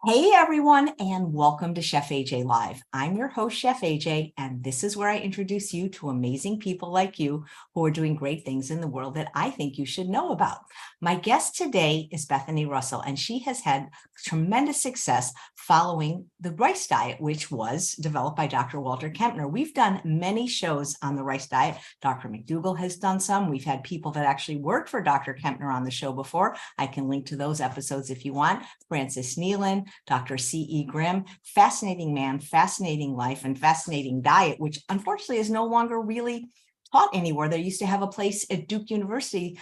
Hey everyone, and welcome to Chef AJ Live. I'm your host, Chef AJ, and this is where I introduce you to amazing people like you who are doing great things in the world that I think you should know about. My guest today is Bethany Russell, and she has had tremendous success following the rice diet, which was developed by Dr. Walter Kempner. We've done many shows on the rice diet. Dr. McDougall has done some. We've had people that actually worked for Dr. Kempner on the show before. I can link to those episodes if you want. Francis Nealon, Dr. C.E. Grimm, fascinating man, fascinating life, and fascinating diet, which unfortunately is no longer really taught anywhere. They used to have a place at Duke University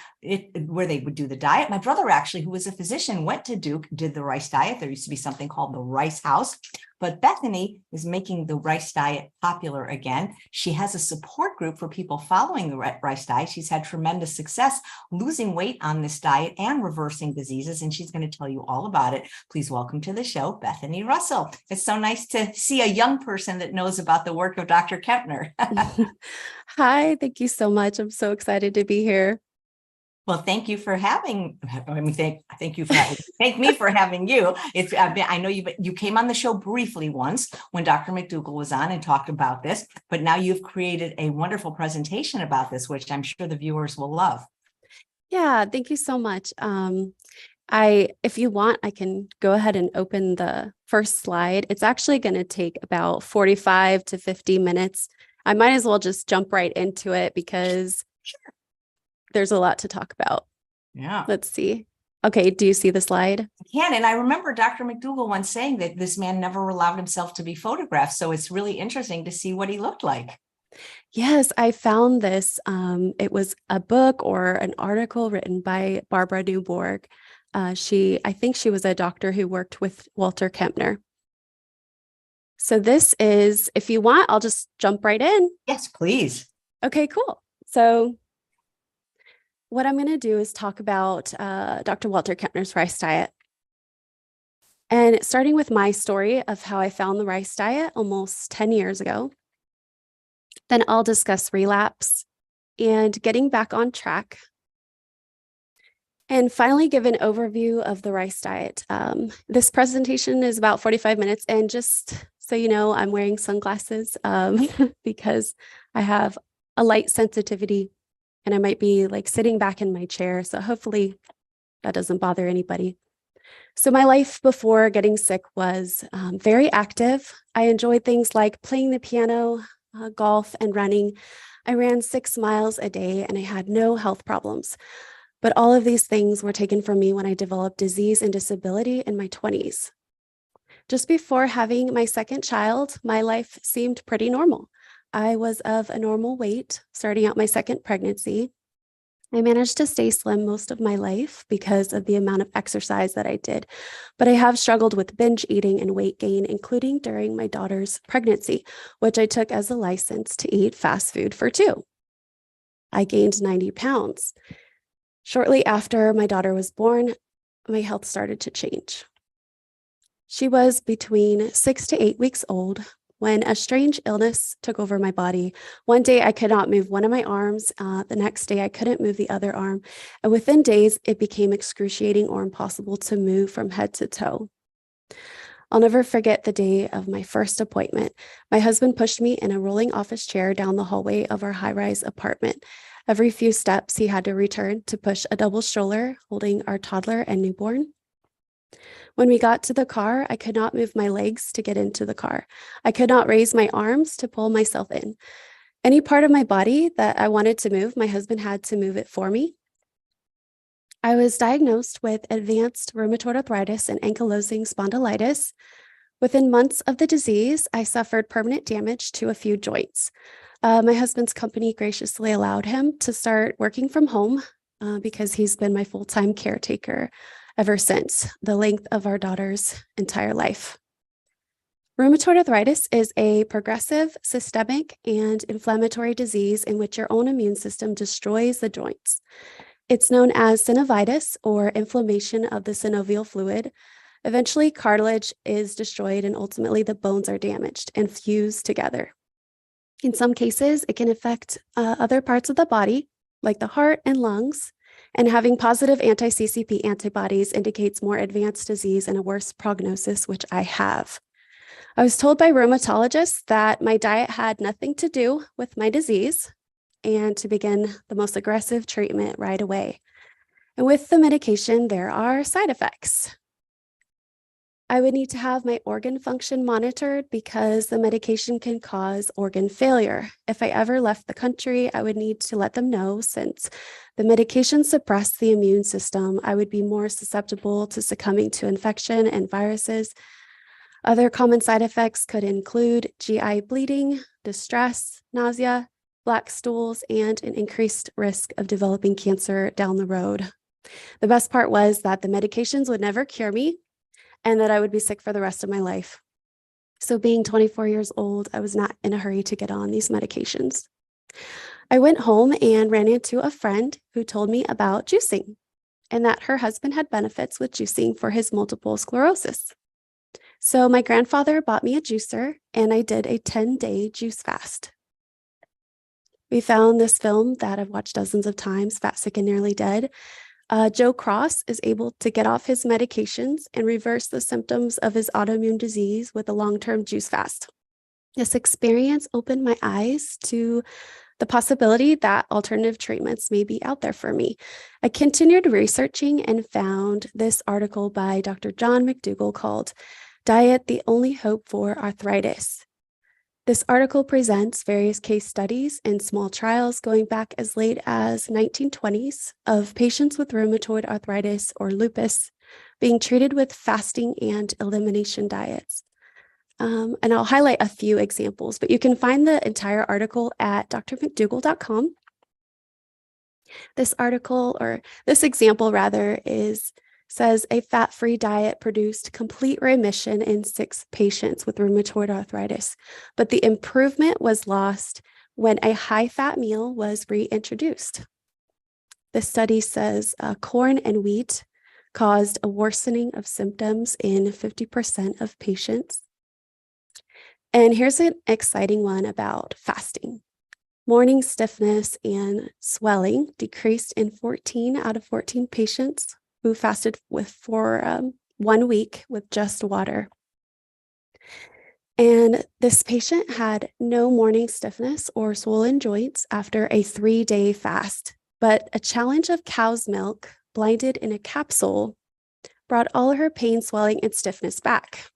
where they would do the diet. My brother actually, who was a physician, went to Duke, did the rice diet. There used to be something called the Rice House. But Bethany is making the rice diet popular again. She has a support group for people following the rice diet. She's had tremendous success losing weight on this diet and reversing diseases, and she's going to tell you all about it. Please welcome to the show, Bethany Russell. It's so nice to see a young person that knows about the work of Dr. Kempner. Hi, thank you so much. I'm so excited to be here. Well, thank you for having, thank you for thank me for having you. I know you came on the show briefly once when Dr. McDougall was on and talked about this, but now you've created a wonderful presentation about this, which I'm sure the viewers will love. Yeah, thank you so much. If you want, I can go ahead and open the first slide. It's actually going to take about 45 to 50 minutes. I might as well just jump right into it because there's a lot to talk about. Yeah. Let's see. Okay, do you see the slide? I can. And I remember Dr. McDougall once saying that this man never allowed himself to be photographed. So it's really interesting to see what he looked like. Yes, I found this. It was a book or an article written by Barbara Newborg. I think she was a doctor who worked with Walter Kempner. So this is, if you want, I'll just jump right in. Yes, please. Okay, cool. So what I'm going to do is talk about Dr. Walter Kempner's rice diet. And starting with my story of how I found the rice diet almost 10 years ago. Then I'll discuss relapse and getting back on track. And finally, give an overview of the rice diet. This presentation is about 45 minutes. And just so you know, I'm wearing sunglasses because I have a light sensitivity and I might be like sitting back in my chair. So hopefully that doesn't bother anybody. So my life before getting sick was very active. I enjoyed things like playing the piano, golf, and running. I ran 6 miles a day and I had no health problems. But all of these things were taken from me when I developed disease and disability in my 20s. Just before having my second child, my life seemed pretty normal. I was of a normal weight starting out my second pregnancy. I managed to stay slim most of my life because of the amount of exercise that I did, but I have struggled with binge eating and weight gain, including during my daughter's pregnancy, which I took as a license to eat fast food for 2. I gained 90 pounds. Shortly after my daughter was born, my health started to change. She was between 6 to 8 weeks old when a strange illness took over my body. One day I could not move one of my arms. The next day I couldn't move the other arm. And within days, it became excruciating or impossible to move from head to toe. I'll never forget the day of my first appointment. My husband pushed me in a rolling office chair down the hallway of our high-rise apartment. Every few steps, he had to return to push a double stroller holding our toddler and newborn. When we got to the car, I could not move my legs to get into the car. I could not raise my arms to pull myself in. Any part of my body that I wanted to move, my husband had to move it for me. I was diagnosed with advanced rheumatoid arthritis and ankylosing spondylitis. Within months of the disease, I suffered permanent damage to a few joints. My husband's company graciously allowed him to start working from home because he's been my full-time caretaker ever since, the length of our daughter's entire life. Rheumatoid arthritis is a progressive, systemic, and inflammatory disease in which your own immune system destroys the joints. It's known as synovitis, or inflammation of the synovial fluid. Eventually, cartilage is destroyed and ultimately the bones are damaged and fused together. In some cases, it can affect other parts of the body, like the heart and lungs, And having positive anti-CCP antibodies indicates more advanced disease and a worse prognosis, which I have. I was told by rheumatologists that my diet had nothing to do with my disease and to begin the most aggressive treatment right away. And with the medication, there are side effects. I would need to have my organ function monitored because the medication can cause organ failure. If I ever left the country, I would need to let them know, since the medication suppressed the immune system. I would be more susceptible to succumbing to infection and viruses. Other common side effects could include GI bleeding, distress, nausea, black stools, and an increased risk of developing cancer down the road. The best part was that the medications would never cure me, and that I would be sick for the rest of my life. So being 24 years old, I was not in a hurry to get on these medications. I went home and ran into a friend who told me about juicing and that her husband had benefits with juicing for his multiple sclerosis. So my grandfather bought me a juicer and I did a 10-day juice fast. We found this film that I've watched dozens of times, Fat, Sick, and Nearly Dead. Joe Cross is able to get off his medications and reverse the symptoms of his autoimmune disease with a long-term juice fast. This experience opened my eyes to the possibility that alternative treatments may be out there for me. I continued researching and found this article by Dr. John McDougall called "Diet, the Only Hope for Arthritis." This article presents various case studies and small trials going back as late as 1920s of patients with rheumatoid arthritis or lupus being treated with fasting and elimination diets. And I'll highlight a few examples, but you can find the entire article at drmcdougall.com. This article, or this example rather, says a fat-free diet produced complete remission in 6 patients with rheumatoid arthritis, but the improvement was lost when a high-fat meal was reintroduced. The study says corn and wheat caused a worsening of symptoms in 50% of patients. And here's an exciting one about fasting. Morning stiffness and swelling decreased in 14 out of 14 patients who fasted for 1 week with just water. And this patient had no morning stiffness or swollen joints after a 3-day fast, but a challenge of cow's milk blinded in a capsule brought all her pain, swelling, and stiffness back.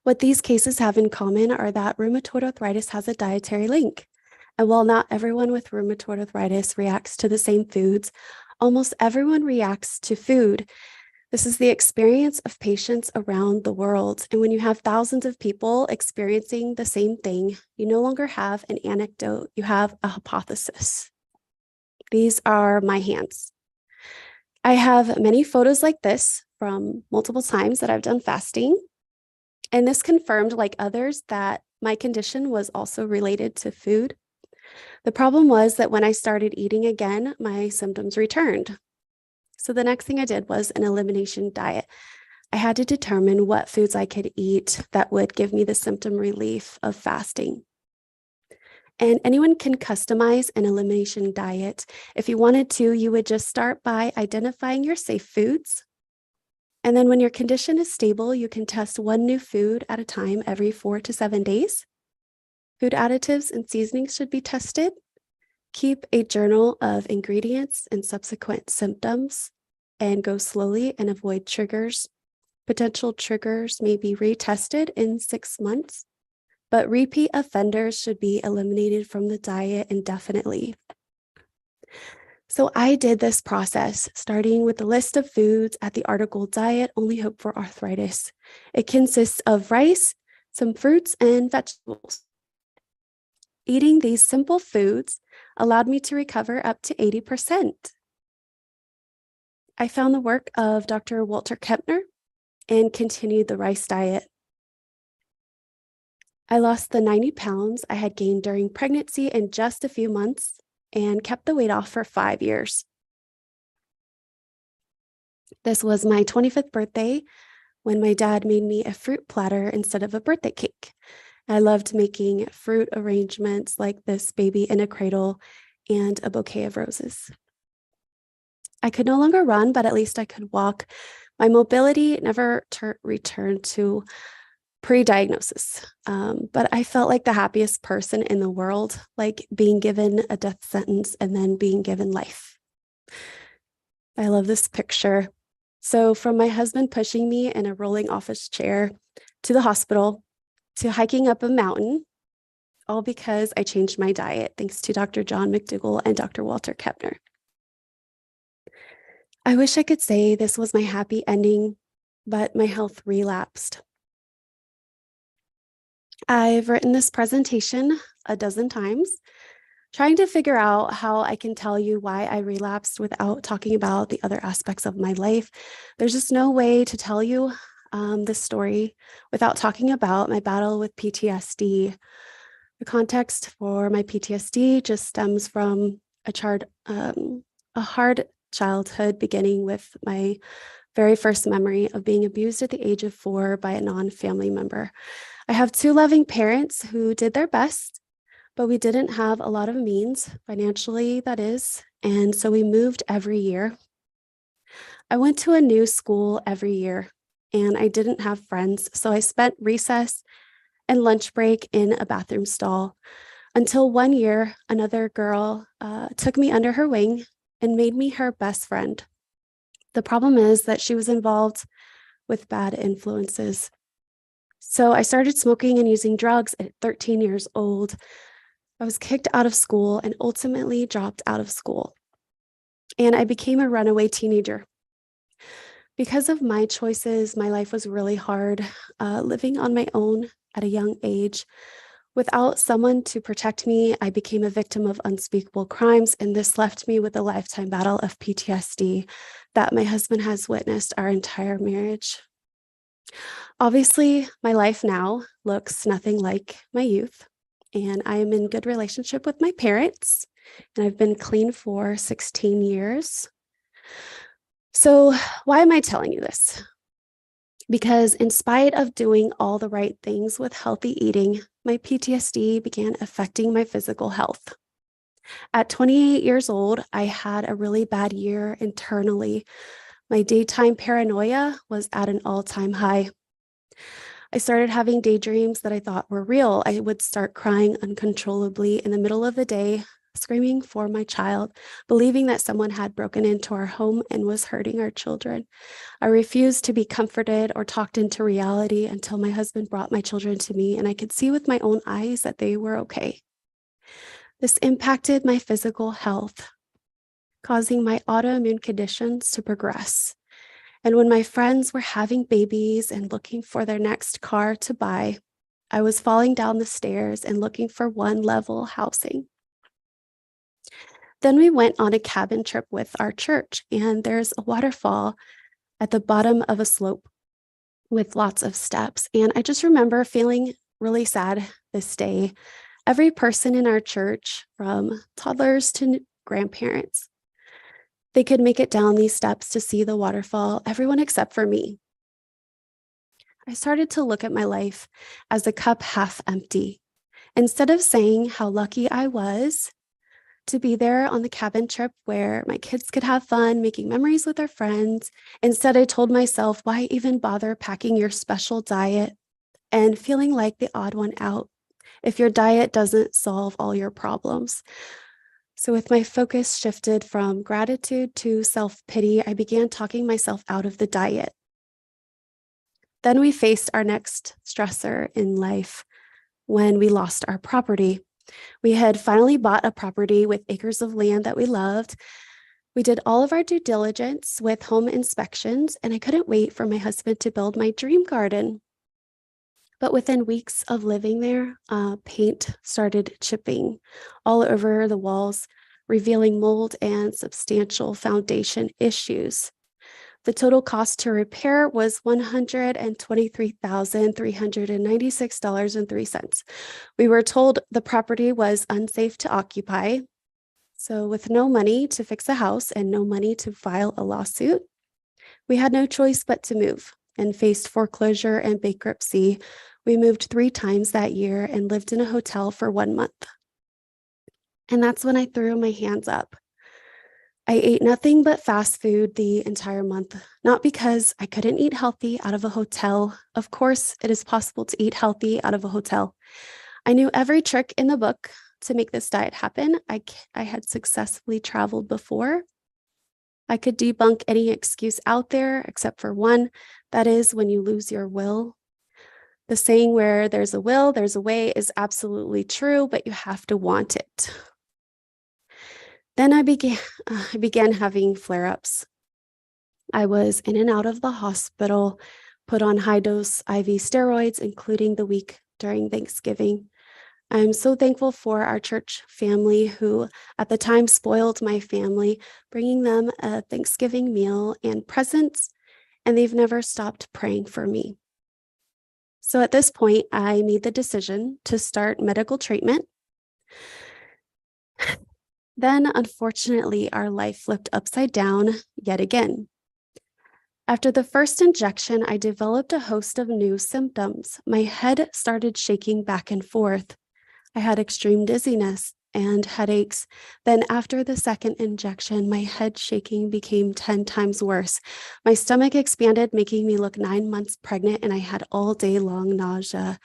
What these cases have in common are that rheumatoid arthritis has a dietary link. And while not everyone with rheumatoid arthritis reacts to the same foods, almost everyone reacts to food. This is the experience of patients around the world. And when you have thousands of people experiencing the same thing, you no longer have an anecdote, you have a hypothesis. These are my hands. I have many photos like this from multiple times that I've done fasting. And this confirmed, like others, that my condition was also related to food. The problem was that when I started eating again, my symptoms returned. So the next thing I did was an elimination diet. I had to determine what foods I could eat that would give me the symptom relief of fasting. And anyone can customize an elimination diet. If you wanted to, you would just start by identifying your safe foods. And then when your condition is stable, you can test one new food at a time every 4 to 7 days. Food additives and seasonings should be tested. Keep a journal of ingredients and subsequent symptoms, and go slowly and avoid triggers. Potential triggers may be retested in 6 months, but repeat offenders should be eliminated from the diet indefinitely. So I did this process, starting with a list of foods at the article Diet, Only Hope for Arthritis. It consists of rice, some fruits, and vegetables. Eating these simple foods allowed me to recover up to 80%. I found the work of Dr. Walter Kempner and continued the rice diet. I lost the 90 pounds I had gained during pregnancy in just a few months and kept the weight off for 5 years. This was my 25th birthday when my dad made me a fruit platter instead of a birthday cake. I loved making fruit arrangements like this baby in a cradle and a bouquet of roses. I could no longer run, but at least I could walk. My mobility never returned to pre-diagnosis. But I felt like the happiest person in the world, like being given a death sentence and then being given life. I love this picture. So from my husband pushing me in a rolling office chair to the hospital, to hiking up a mountain, all because I changed my diet, thanks to Dr. John McDougall and Dr. Walter Kempner. I wish I could say this was my happy ending, but my health relapsed. I've written this presentation a dozen times, trying to figure out how I can tell you why I relapsed without talking about the other aspects of my life. There's just no way to tell you this story without talking about my battle with PTSD. The context for my PTSD just stems from a hard childhood, beginning with my very first memory of being abused at the age of 4 by a non-family member. I have 2 loving parents who did their best, but we didn't have a lot of means, financially, that is, and so we moved every year. I went to a new school every year, and I didn't have friends, so I spent recess and lunch break in a bathroom stall until one year, another girl took me under her wing and made me her best friend. The problem is that she was involved with bad influences. So I started smoking and using drugs at 13 years old. I was kicked out of school and ultimately dropped out of school. And I became a runaway teenager. Because of my choices, my life was really hard, living on my own at a young age. Without someone to protect me, I became a victim of unspeakable crimes, and this left me with a lifetime battle of PTSD that my husband has witnessed our entire marriage. Obviously, my life now looks nothing like my youth, and I am in good relationship with my parents, and I've been clean for 16 years. So why am I telling you this? Because in spite of doing all the right things with healthy eating, my PTSD began affecting my physical health. At 28 years old, I had a really bad year internally. My daytime paranoia was at an all-time high. I started having daydreams that I thought were real. I would start crying uncontrollably in the middle of the day, screaming for my child, believing that someone had broken into our home and was hurting our children. I refused to be comforted or talked into reality until my husband brought my children to me and I could see with my own eyes that they were okay. This impacted my physical health, causing my autoimmune conditions to progress. And when my friends were having babies and looking for their next car to buy, I was falling down the stairs and looking for one-level housing. Then we went on a cabin trip with our church, and there's a waterfall at the bottom of a slope with lots of steps. And I just remember feeling really sad this day. Every person in our church, from toddlers to grandparents, they could make it down these steps to see the waterfall, everyone except for me. I started to look at my life as a cup half empty. Instead of saying how lucky I was to be there on the cabin trip where my kids could have fun, making memories with their friends, instead I told myself, why even bother packing your special diet and feeling like the odd one out if your diet doesn't solve all your problems? So with my focus shifted from gratitude to self-pity, I began talking myself out of the diet. Then we faced our next stressor in life when we lost our property. We had finally bought a property with acres of land that we loved. We did all of our due diligence with home inspections, and I couldn't wait for my husband to build my dream garden. But within weeks of living there, paint started chipping all over the walls, revealing mold and substantial foundation issues. The total cost to repair was $123,396.03. We were told the property was unsafe to occupy. So with no money to fix a house and no money to file a lawsuit, we had no choice but to move and faced foreclosure and bankruptcy. We moved 3 times that year and lived in a hotel for 1 month. And that's when I threw my hands up. I ate nothing but fast food the entire month, not because I couldn't eat healthy out of a hotel. Of course, it is possible to eat healthy out of a hotel. I knew every trick in the book to make this diet happen. I had successfully traveled before. I could debunk any excuse out there except for one. That is when you lose your will. The saying where there's a will, there's a way is absolutely true, but you have to want it. Then I began having flare-ups. I was in and out of the hospital, put on high-dose IV steroids, including the week during Thanksgiving. I'm so thankful for our church family who at the time spoiled my family, bringing them a Thanksgiving meal and presents, and they've never stopped praying for me. So at this point, I made the decision to start medical treatment. Then, unfortunately, our life flipped upside down yet again. After the first injection, I developed a host of new symptoms. My head started shaking back and forth. I had extreme dizziness and headaches. Then after the second injection, my head shaking became 10 times worse. My stomach expanded, making me look 9 months pregnant, and I had all day long nausea.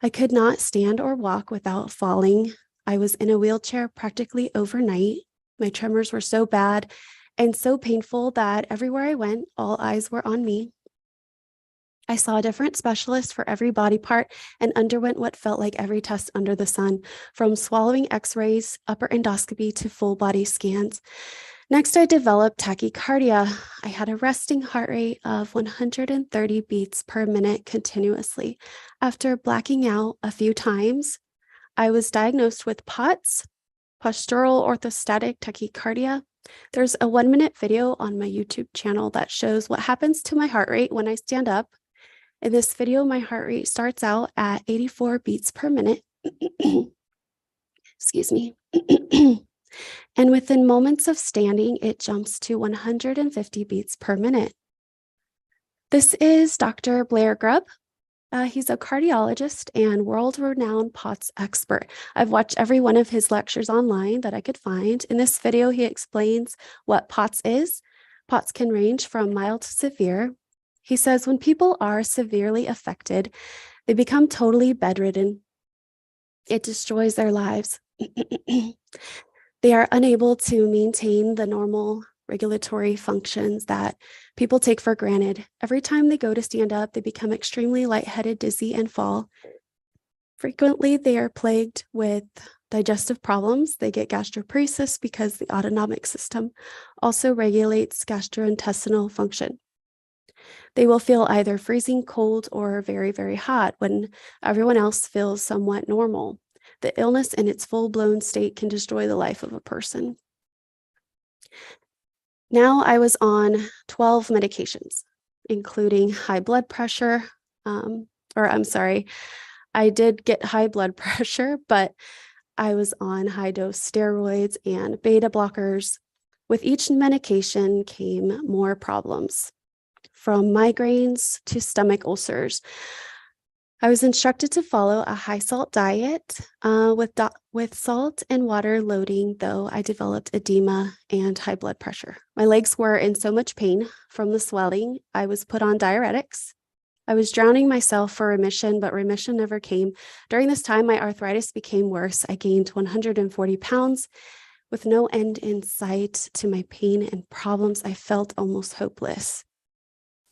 I could not stand or walk without falling. I was in a wheelchair practically overnight. My tremors were so bad and so painful that everywhere I went, all eyes were on me. I saw a different specialist for every body part and underwent what felt like every test under the sun, from swallowing x-rays, upper endoscopy to full body scans. Next, I developed tachycardia. I had a resting heart rate of 130 beats per minute continuously. After blacking out a few times, I was diagnosed with POTS, postural orthostatic tachycardia. There's a 1-minute video on my YouTube channel that shows what happens to my heart rate when I stand up. In this video, my heart rate starts out at 84 beats per minute. Excuse me. And within moments of standing, it jumps to 150 beats per minute. This is Dr. Blair Grubb. He's a cardiologist and world-renowned POTS expert. I've watched every one of his lectures online that I could find. In this video, he explains what POTS is. POTS can range from mild to severe. He says when people are severely affected, they become totally bedridden. It destroys their lives. They are unable to maintain the normal regulatory functions that people take for granted. Every time they go to stand up, they become extremely lightheaded, dizzy, and fall. Frequently, they are plagued with digestive problems. They get gastroparesis because the autonomic system also regulates gastrointestinal function. They will feel either freezing cold or very, very hot when everyone else feels somewhat normal. The illness in its full-blown state can destroy the life of a person. Now I was on 12 medications, including high blood pressure, I did get high blood pressure, but I was on high-dose steroids and beta blockers. With each medication came more problems, from migraines to stomach ulcers. I was instructed to follow a high-salt diet with salt and water loading, though I developed edema and high blood pressure. My legs were in so much pain from the swelling. I was put on diuretics. I was drowning myself for remission, but remission never came. During this time, my arthritis became worse. I gained 140 pounds. With no end in sight to my pain and problems, I felt almost hopeless.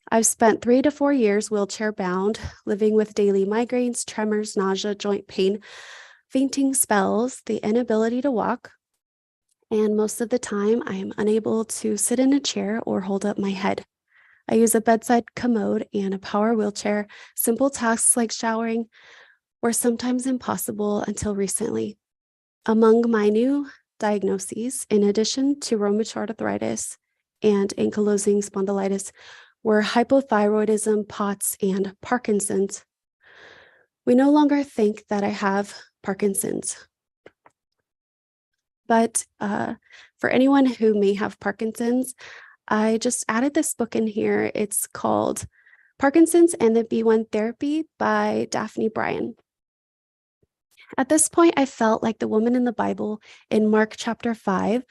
I've spent 3 to 4 years wheelchair bound, living with daily migraines, tremors, nausea, joint pain, fainting spells, the inability to walk, and most of the time I am unable to sit in a chair or hold up my head. I use a bedside commode and a power wheelchair. Simple tasks like showering were sometimes impossible until recently. Among my new diagnoses, in addition to rheumatoid arthritis and ankylosing spondylitis, were hypothyroidism, POTS, and Parkinson's. We no longer think that I have Parkinson's. But for anyone who may have Parkinson's, I just added this book in here. It's called Parkinson's and the B1 Therapy by Daphne Bryan. At this point, I felt like the woman in the Bible in Mark chapter 5,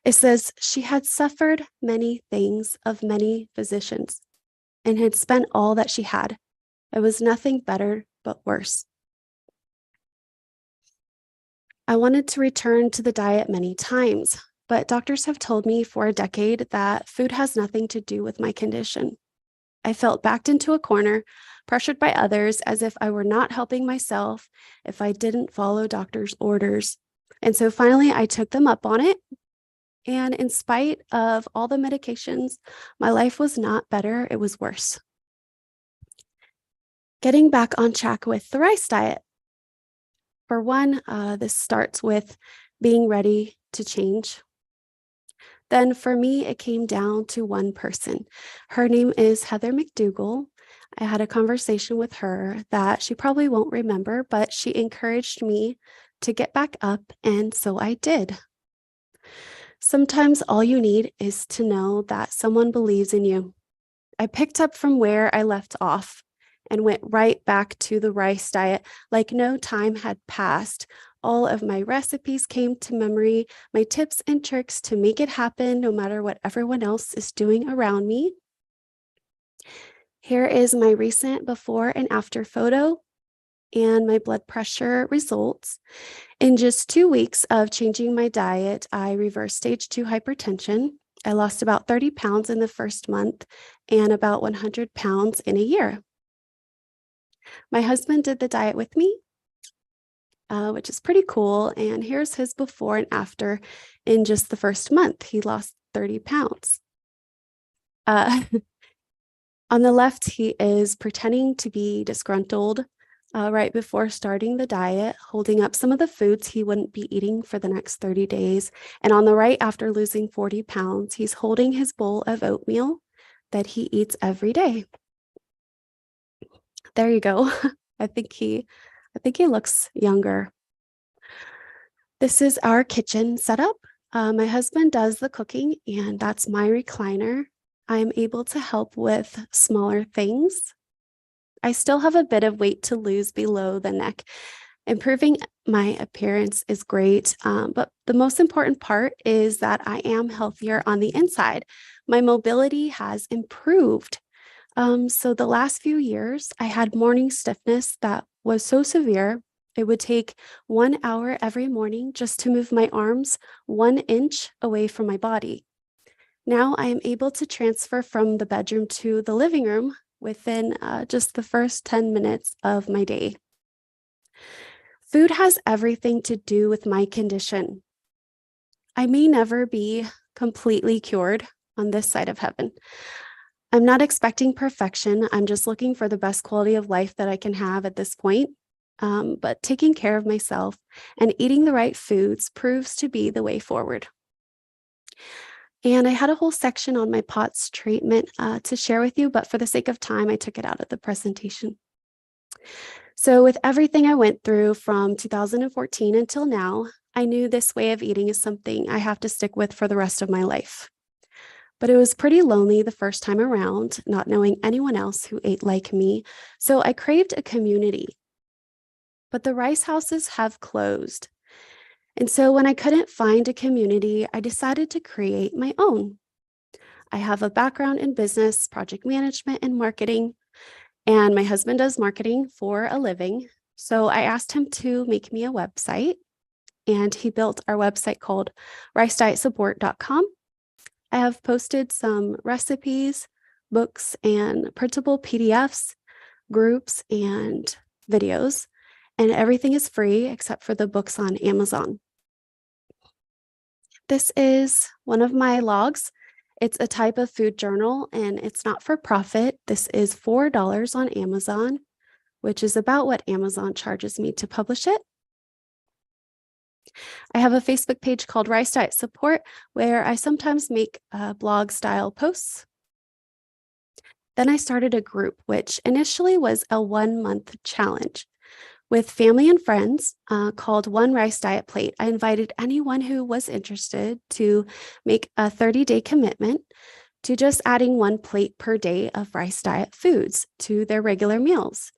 It says she had suffered many things of many physicians and had spent all that she had. It was nothing better but worse. I wanted to return to the diet many times, but doctors have told me for a decade that food has nothing to do with my condition. I felt backed into a corner, pressured by others as if I were not helping myself if I didn't follow doctors' orders. And so finally, I took them up on it. And in spite of all the medications, my life was not better, it was worse. Getting back on track with the rice diet. For one, this starts with being ready to change. Then for me, it came down to one person. Her name is Heather McDougall. I had a conversation with her that she probably won't remember, but she encouraged me to get back up, and so I did. Sometimes all you need is to know that someone believes in you. I picked up from where I left off and went right back to the rice diet like no time had passed. All of my recipes came to memory, my tips and tricks to make it happen no matter what everyone else is doing around me. Here is my recent before and after photo and my blood pressure results. In just 2 weeks of changing my diet, I reversed stage 2 hypertension. I lost about 30 pounds in the first month and about 100 pounds in a year. My husband did the diet with me, which is pretty cool. And here's his before and after in just the first month. He lost 30 pounds. On the left, he is pretending to be disgruntled right before starting the diet, holding up some of the foods he wouldn't be eating for the next 30 days. And on the right, after losing 40 pounds, he's holding his bowl of oatmeal that he eats every day. There you go. I think he looks younger. This is our kitchen setup. My husband does the cooking, and that's my recliner. I'm able to help with smaller things. I still have a bit of weight to lose below the neck. Improving my appearance is great, but the most important part is that I am healthier on the inside. My mobility has improved. So the last few years, I had morning stiffness that was so severe, it would take 1 hour every morning just to move my arms 1 inch away from my body. Now I am able to transfer from the bedroom to the living room within just the first 10 minutes of my day. Food has everything to do with my condition. I may never be completely cured on this side of heaven. I'm not expecting perfection. I'm just looking for the best quality of life that I can have at this point. But taking care of myself and eating the right foods proves to be the way forward. And I had a whole section on my POTS treatment to share with you, but for the sake of time, I took it out of the presentation. So with everything I went through from 2014 until now, I knew this way of eating is something I have to stick with for the rest of my life. But it was pretty lonely the first time around, not knowing anyone else who ate like me. So I craved a community. But the rice houses have closed. And so when I couldn't find a community, I decided to create my own. I have a background in business, project management, and marketing, and my husband does marketing for a living. So I asked him to make me a website, and he built our website called ricedietsupport.com. I have posted some recipes, books, and printable PDFs, groups, and videos, and everything is free except for the books on Amazon. This is one of my logs. It's a type of food journal, and it's not for profit. This is $4 on Amazon, which is about what Amazon charges me to publish it. I have a Facebook page called Rice Diet Support, where I sometimes make blog style posts. Then I started a group, which initially was a 1-month challenge with family and friends called One Rice Diet Plate. I invited anyone who was interested to make a 30-day commitment to just adding 1 plate per day of rice diet foods to their regular meals.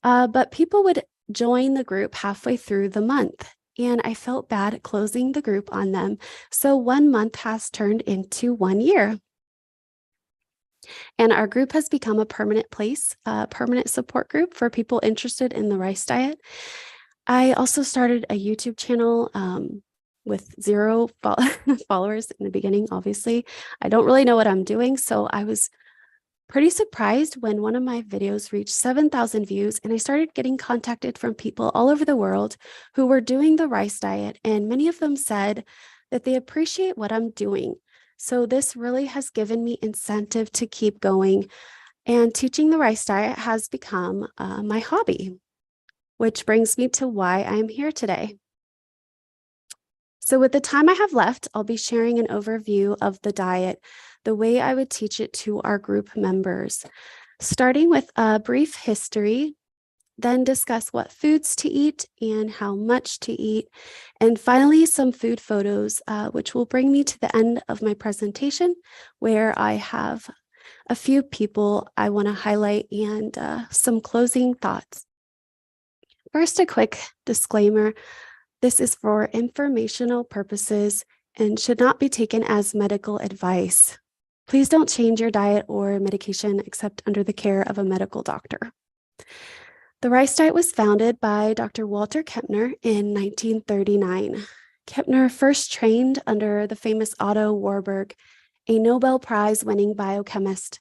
But people would join the group halfway through the month. and I felt bad closing the group on them. So 1 month has turned into 1 year. And our group has become a permanent place, a permanent support group for people interested in the rice diet. I also started a YouTube channel with 0 followers in the beginning, obviously. I don't really know what I'm doing, so I was pretty surprised when one of my videos reached 7,000 views, and I started getting contacted from people all over the world who were doing the rice diet, and many of them said that they appreciate what I'm doing. So this really has given me incentive to keep going, and teaching the rice diet has become my hobby, which brings me to why I am here today. So with the time I have left, I'll be sharing an overview of the diet, the way I would teach it to our group members, starting with a brief history, then discuss what foods to eat and how much to eat, and finally some food photos, which will bring me to the end of my presentation, where I have a few people I want to highlight and some closing thoughts. First, a quick disclaimer. This is for informational purposes and should not be taken as medical advice. Please don't change your diet or medication except under the care of a medical doctor. The rice diet was founded by Dr. Walter Kempner in 1939. Kempner first trained under the famous Otto Warburg, a Nobel Prize-winning biochemist.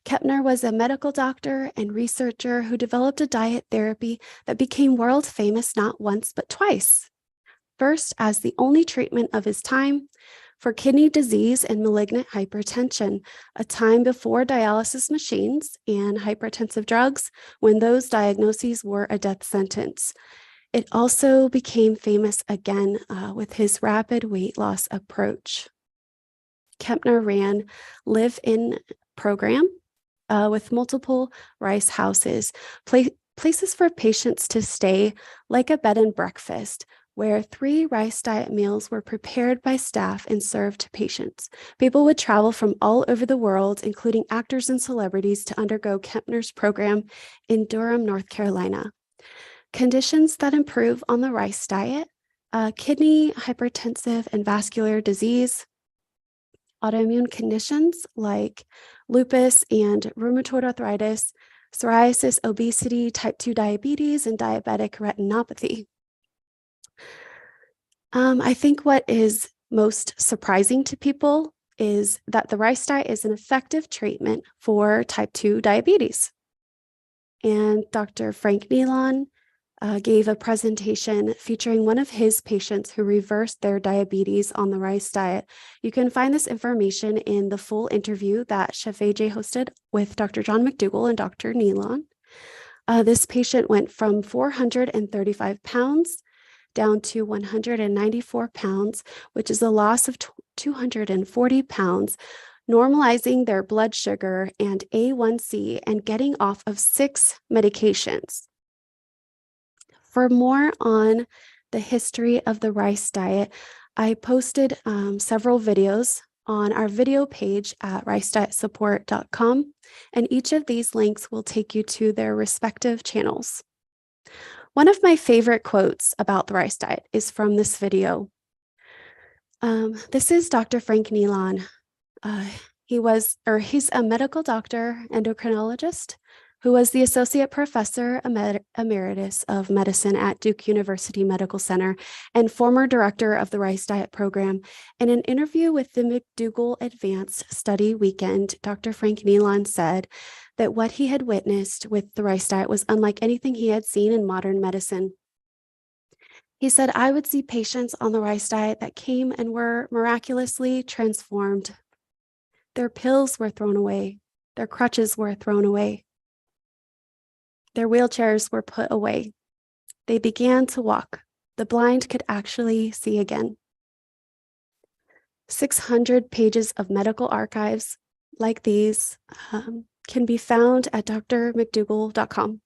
Kempner was a medical doctor and researcher who developed a diet therapy that became world famous not once but twice. First, as the only treatment of his time for kidney disease and malignant hypertension, a time before dialysis machines and hypertensive drugs, when those diagnoses were a death sentence. It also became famous again with his rapid weight loss approach. Kempner ran live-in program with multiple rice houses, places for patients to stay, like a bed and breakfast, where 3 rice diet meals were prepared by staff and served to patients. People would travel from all over the world, including actors and celebrities, to undergo Kempner's program in Durham, North Carolina. Conditions that improve on the rice diet: kidney, hypertensive, and vascular disease, autoimmune conditions like lupus and rheumatoid arthritis, psoriasis, obesity, type 2 diabetes, and diabetic retinopathy. I think what is most surprising to people is that the rice diet is an effective treatment for type 2 diabetes. And Dr. Frank Nealon gave a presentation featuring one of his patients who reversed their diabetes on the rice diet. You can find this information in the full interview that Chef AJ hosted with Dr. John McDougall and Dr. Nealon. This patient went from 435 pounds down to 194 pounds, which is a loss of 240 pounds, normalizing their blood sugar and A1C and getting off of 6 medications. For more on the history of the rice diet, I posted several videos on our video page at ricedietsupport.com, and each of these links will take you to their respective channels. One of my favorite quotes about the rice diet is from this video. This is Dr. Frank Nealon. He's a medical doctor, endocrinologist, who was the associate professor emeritus of medicine at Duke University Medical Center and former director of the rice diet program. In an interview with the McDougall Advanced Study Weekend, Dr. Frank Nealon said that what he had witnessed with the rice diet was unlike anything he had seen in modern medicine. He said, "I would see patients on the rice diet that came and were miraculously transformed. Their pills were thrown away. Their crutches were thrown away. Their wheelchairs were put away. They began to walk. The blind could actually see again." 600 pages of medical archives like these can be found at drmcdougall.com.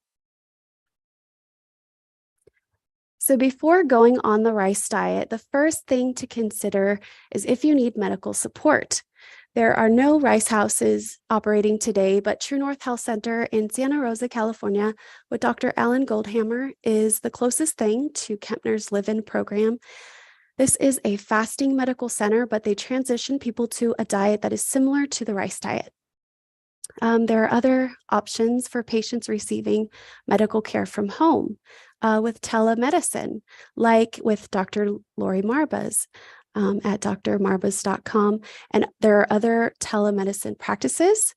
So before going on the rice diet, the first thing to consider is if you need medical support. There are no rice houses operating today, but True North Health Center in Santa Rosa, California, with Dr. Alan Goldhammer is the closest thing to Kempner's Live-In program. This is a fasting medical center, but they transition people to a diet that is similar to the rice diet. There are other options for patients receiving medical care from home with telemedicine, like with Dr. Lori Marbas at drmarbas.com. And there are other telemedicine practices.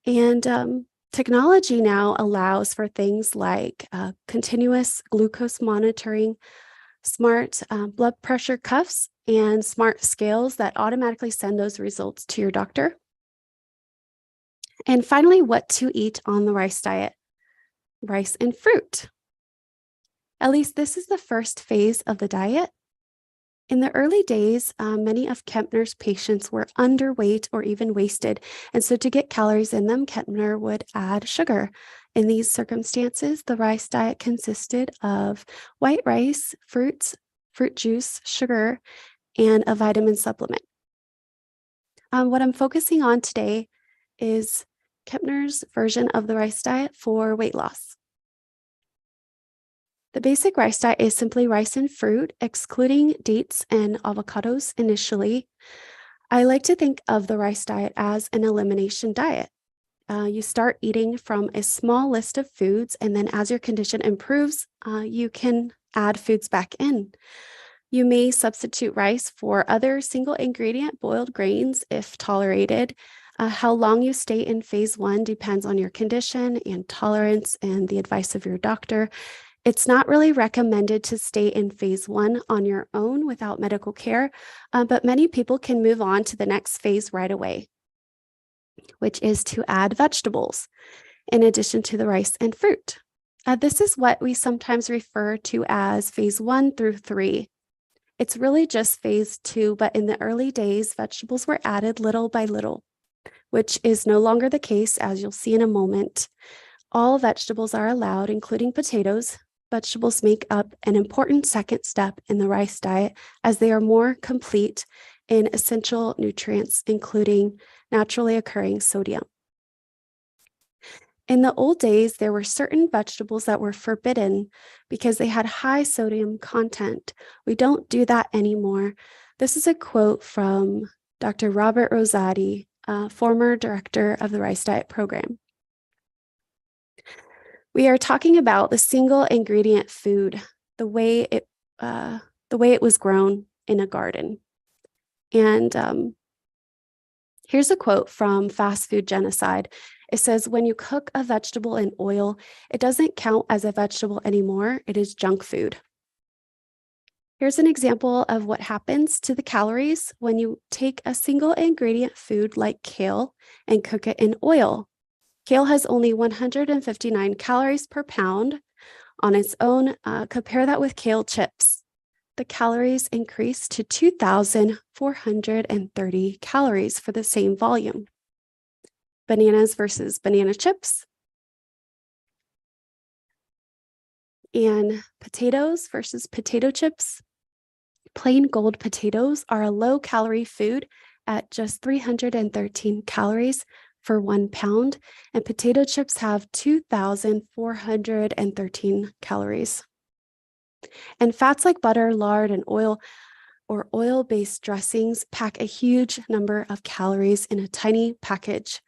And technology now allows for things like continuous glucose monitoring, smart blood pressure cuffs, and smart scales that automatically send those results to your doctor. And finally, what to eat on the rice diet: rice and fruit. At least this is the first phase of the diet. In the early days, many of Kempner's patients were underweight or even wasted. And so to get calories in them, Kempner would add sugar. In these circumstances, the rice diet consisted of white rice, fruits, fruit juice, sugar, and a vitamin supplement. What I'm focusing on today is Kempner's version of the rice diet for weight loss. The basic rice diet is simply rice and fruit, excluding dates and avocados initially. I like to think of the rice diet as an elimination diet. You start eating from a small list of foods, and then as your condition improves, you can add foods back in. You may substitute rice for other single ingredient boiled grains if tolerated. How long you stay in phase 1 depends on your condition and tolerance and the advice of your doctor. It's not really recommended to stay in phase 1 on your own without medical care, but many people can move on to the next phase right away, which is to add vegetables in addition to the rice and fruit. This is what we sometimes refer to as phase 1 through 3. It's really just phase 2, but in the early days, vegetables were added little by little, which is no longer the case, as you'll see in a moment. All vegetables are allowed, including potatoes. Vegetables make up an important second step in the rice diet as they are more complete in essential nutrients, including naturally occurring sodium. In the old days, there were certain vegetables that were forbidden because they had high sodium content. We don't do that anymore. This is a quote from Dr. Robert Rosati, former director of the Rice Diet program. We are talking about the single ingredient food, the way it was grown in a garden. And here's a quote from Fast Food Genocide. It says, "When you cook a vegetable in oil, it doesn't count as a vegetable anymore. It is junk food." Here's an example of what happens to the calories when you take a single ingredient food like kale and cook it in oil. Kale has only 159 calories per pound on its own. Compare that with kale chips. The calories increase to 2,430 calories for the same volume. Bananas versus banana chips. And potatoes versus potato chips. Plain gold potatoes are a low-calorie food at just 313 calories for 1 pound, and potato chips have 2,413 calories. And fats like butter, lard, and oil or oil-based dressings pack a huge number of calories in a tiny package.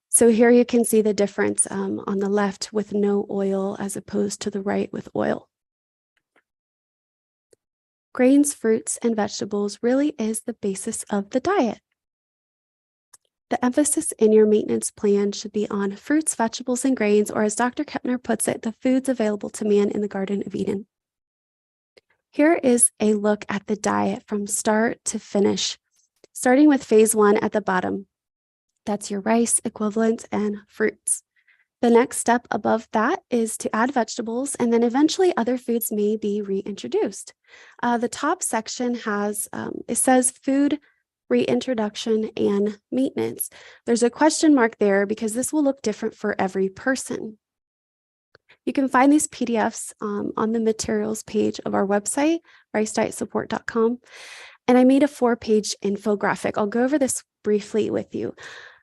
So here you can see the difference on the left with no oil as opposed to the right with oil. Grains, fruits, and vegetables really is the basis of the diet. The emphasis in your maintenance plan should be on fruits, vegetables, and grains, or as Dr. Kempner puts it, the foods available to man in the Garden of Eden. Here is a look at the diet from start to finish, starting with phase 1 at the bottom. That's your rice, equivalents, and fruits. The next step above that is to add vegetables, and then eventually other foods may be reintroduced. The top section has, it says food reintroduction and maintenance. There's a question mark there because this will look different for every person. You can find these PDFs on the materials page of our website, ricedietsupport.com. And I made a 4-page infographic. I'll go over this briefly with you.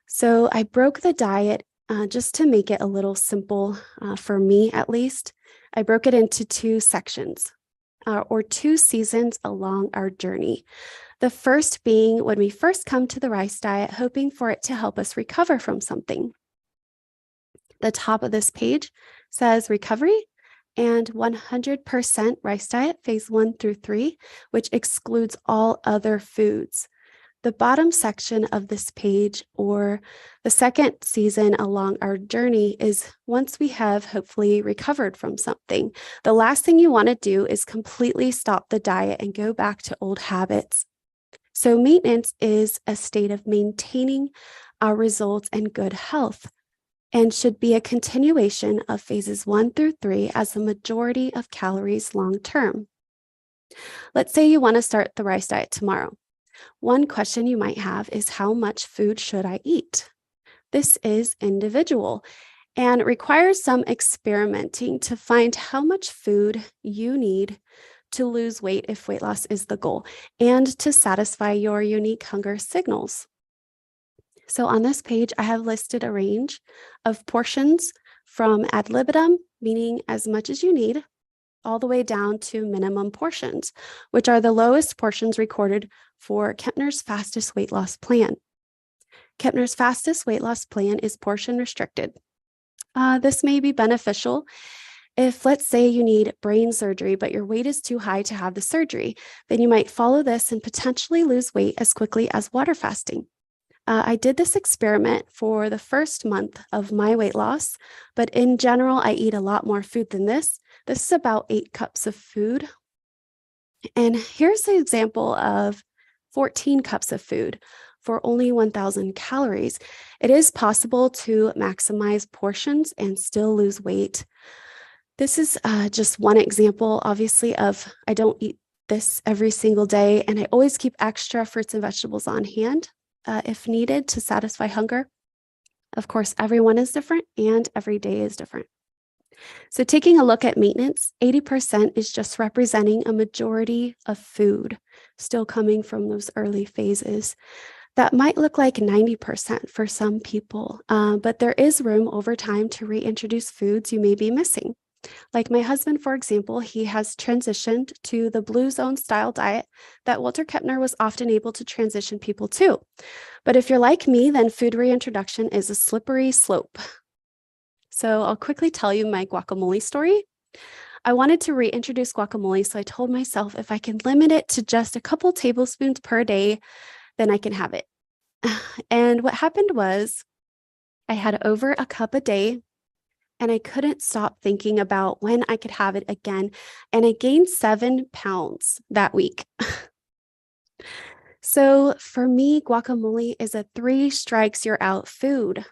So I broke the diet just to make it a little simple for me, at least. I broke it into two sections or two seasons along our journey. The first being when we first come to the rice diet, hoping for it to help us recover from something. The top of this page says recovery and 100% rice diet, phase 1 through 3, which excludes all other foods. The bottom section of this page, or the second season along our journey, is once we have hopefully recovered from something. The last thing you want to do is completely stop the diet and go back to old habits. So maintenance is a state of maintaining our results and good health, and should be a continuation of phases 1 through 3 as the majority of calories long term. Let's say you want to start the rice diet tomorrow. One question you might have is, how much food should I eat? This is individual and requires some experimenting to find how much food you need to lose weight if weight loss is the goal, and to satisfy your unique hunger signals. So on this page, I have listed a range of portions from ad libitum, meaning as much as you need, all the way down to minimum portions, which are the lowest portions recorded for Kempner's fastest weight loss plan. Kempner's fastest weight loss plan is portion restricted. This may be beneficial if, let's say, you need brain surgery, but your weight is too high to have the surgery. Then you might follow this and potentially lose weight as quickly as water fasting. I did this experiment for the first month of my weight loss, but in general, I eat a lot more food than this. This is about 8 cups of food. And here's an example of 14 cups of food for only 1,000 calories. It is possible to maximize portions and still lose weight. This is just one example, obviously, of I don't eat this every single day, and I always keep extra fruits and vegetables on hand if needed to satisfy hunger. Of course, everyone is different and every day is different. So taking a look at maintenance, 80% is just representing a majority of food still coming from those early phases. That might look like 90% for some people, but there is room over time to reintroduce foods you may be missing. Like my husband, for example, he has transitioned to the Blue Zone style diet that Walter Kempner was often able to transition people to. But if you're like me, then food reintroduction is a slippery slope. So I'll quickly tell you my guacamole story. I wanted to reintroduce guacamole, so I told myself if I can limit it to just a couple tablespoons per day, then I can have it. And what happened was I had over a cup a day, and I couldn't stop thinking about when I could have it again. And I gained 7 pounds that week. So for me, guacamole is a 3 strikes you're out food.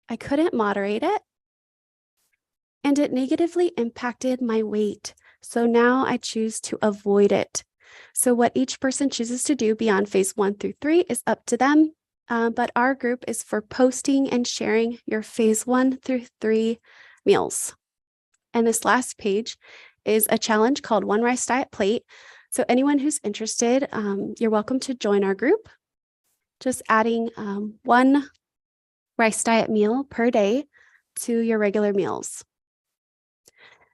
I couldn't moderate it, and it negatively impacted my weight. So now I choose to avoid it. So what each person chooses to do beyond phase 1 through 3 is up to them. But our group is for posting and sharing your phase 1 through 3 meals. And this last page is a challenge called One Rice Diet Plate. So anyone who's interested, you're welcome to join our group. Just adding 1 rice diet meal per day to your regular meals.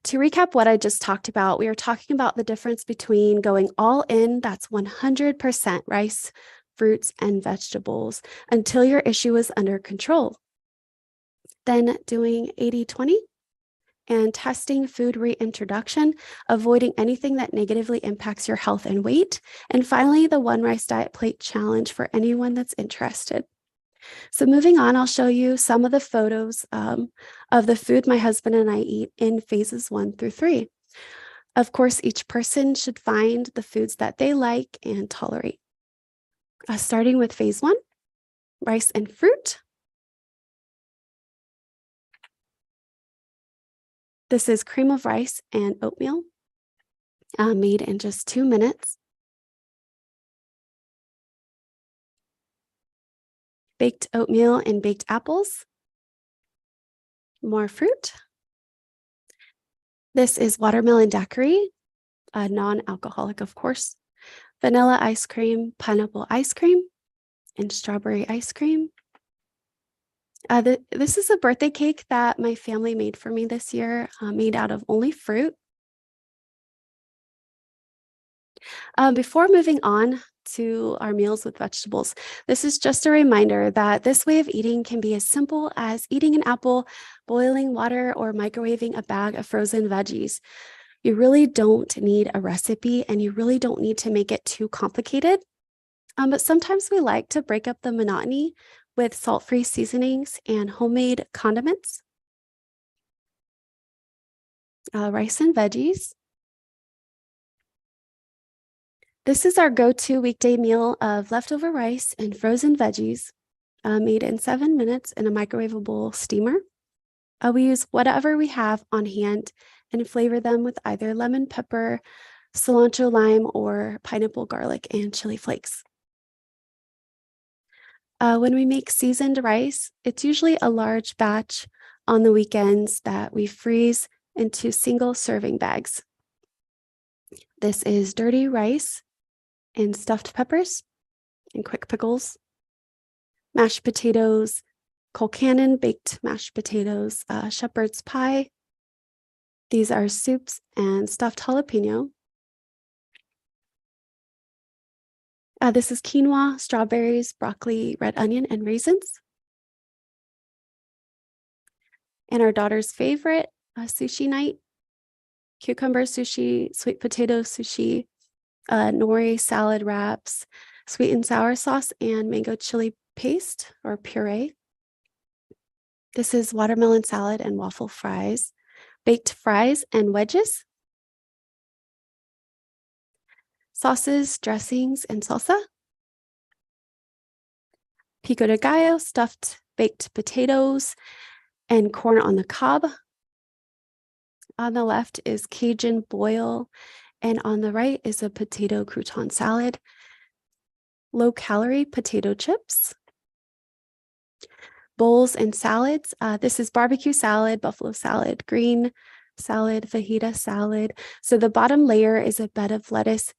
To recap what I just talked about, we are talking about the difference between going all in, that's 100% rice, fruits, and vegetables until your issue is under control. Then doing 80-20 and testing food reintroduction, avoiding anything that negatively impacts your health and weight. And finally, the One Rice Diet Plate Challenge for anyone that's interested. So moving on, I'll show you some of the photos of the food my husband and I eat in phases 1 through 3. Of course, each person should find the foods that they like and tolerate. Starting with phase 1, rice and fruit. This is cream of rice and oatmeal made in just 2 minutes. Baked oatmeal and baked apples. More fruit. This is watermelon daiquiri, non-alcoholic, of course. Vanilla ice cream, pineapple ice cream, and strawberry ice cream. This is a birthday cake that my family made for me this year, made out of only fruit. Before moving on to our meals with vegetables, this is just a reminder that this way of eating can be as simple as eating an apple, boiling water, or microwaving a bag of frozen veggies. You really don't need a recipe, and you really don't need to make it too complicated. But sometimes we like to break up the monotony with salt-free seasonings and homemade condiments. Rice and veggies. This is our go-to weekday meal of leftover rice and frozen veggies, made in 7 minutes in a microwavable steamer. We use whatever we have on hand and flavor them with either lemon pepper, cilantro lime, or pineapple garlic and chili flakes. When we make seasoned rice, it's usually a large batch on the weekends that we freeze into single serving bags. This is dirty rice and stuffed peppers and quick pickles, mashed potatoes, Colcannon baked mashed potatoes, shepherd's pie. These are soups and stuffed jalapeno. This is quinoa, strawberries, broccoli, red onion, and raisins. And our daughter's favorite, sushi night, cucumber sushi, sweet potato sushi, nori salad wraps, sweet and sour sauce, and mango chili paste or puree. This is watermelon salad and waffle fries, baked fries and wedges, sauces, dressings, and salsa. Pico de gallo, stuffed baked potatoes, and corn on the cob. On the left is Cajun boil, and on the right is a potato crouton salad. Low-calorie potato chips. Bowls and salads. This is barbecue salad, buffalo salad, green salad, fajita salad. So the bottom layer is a bed of lettuce.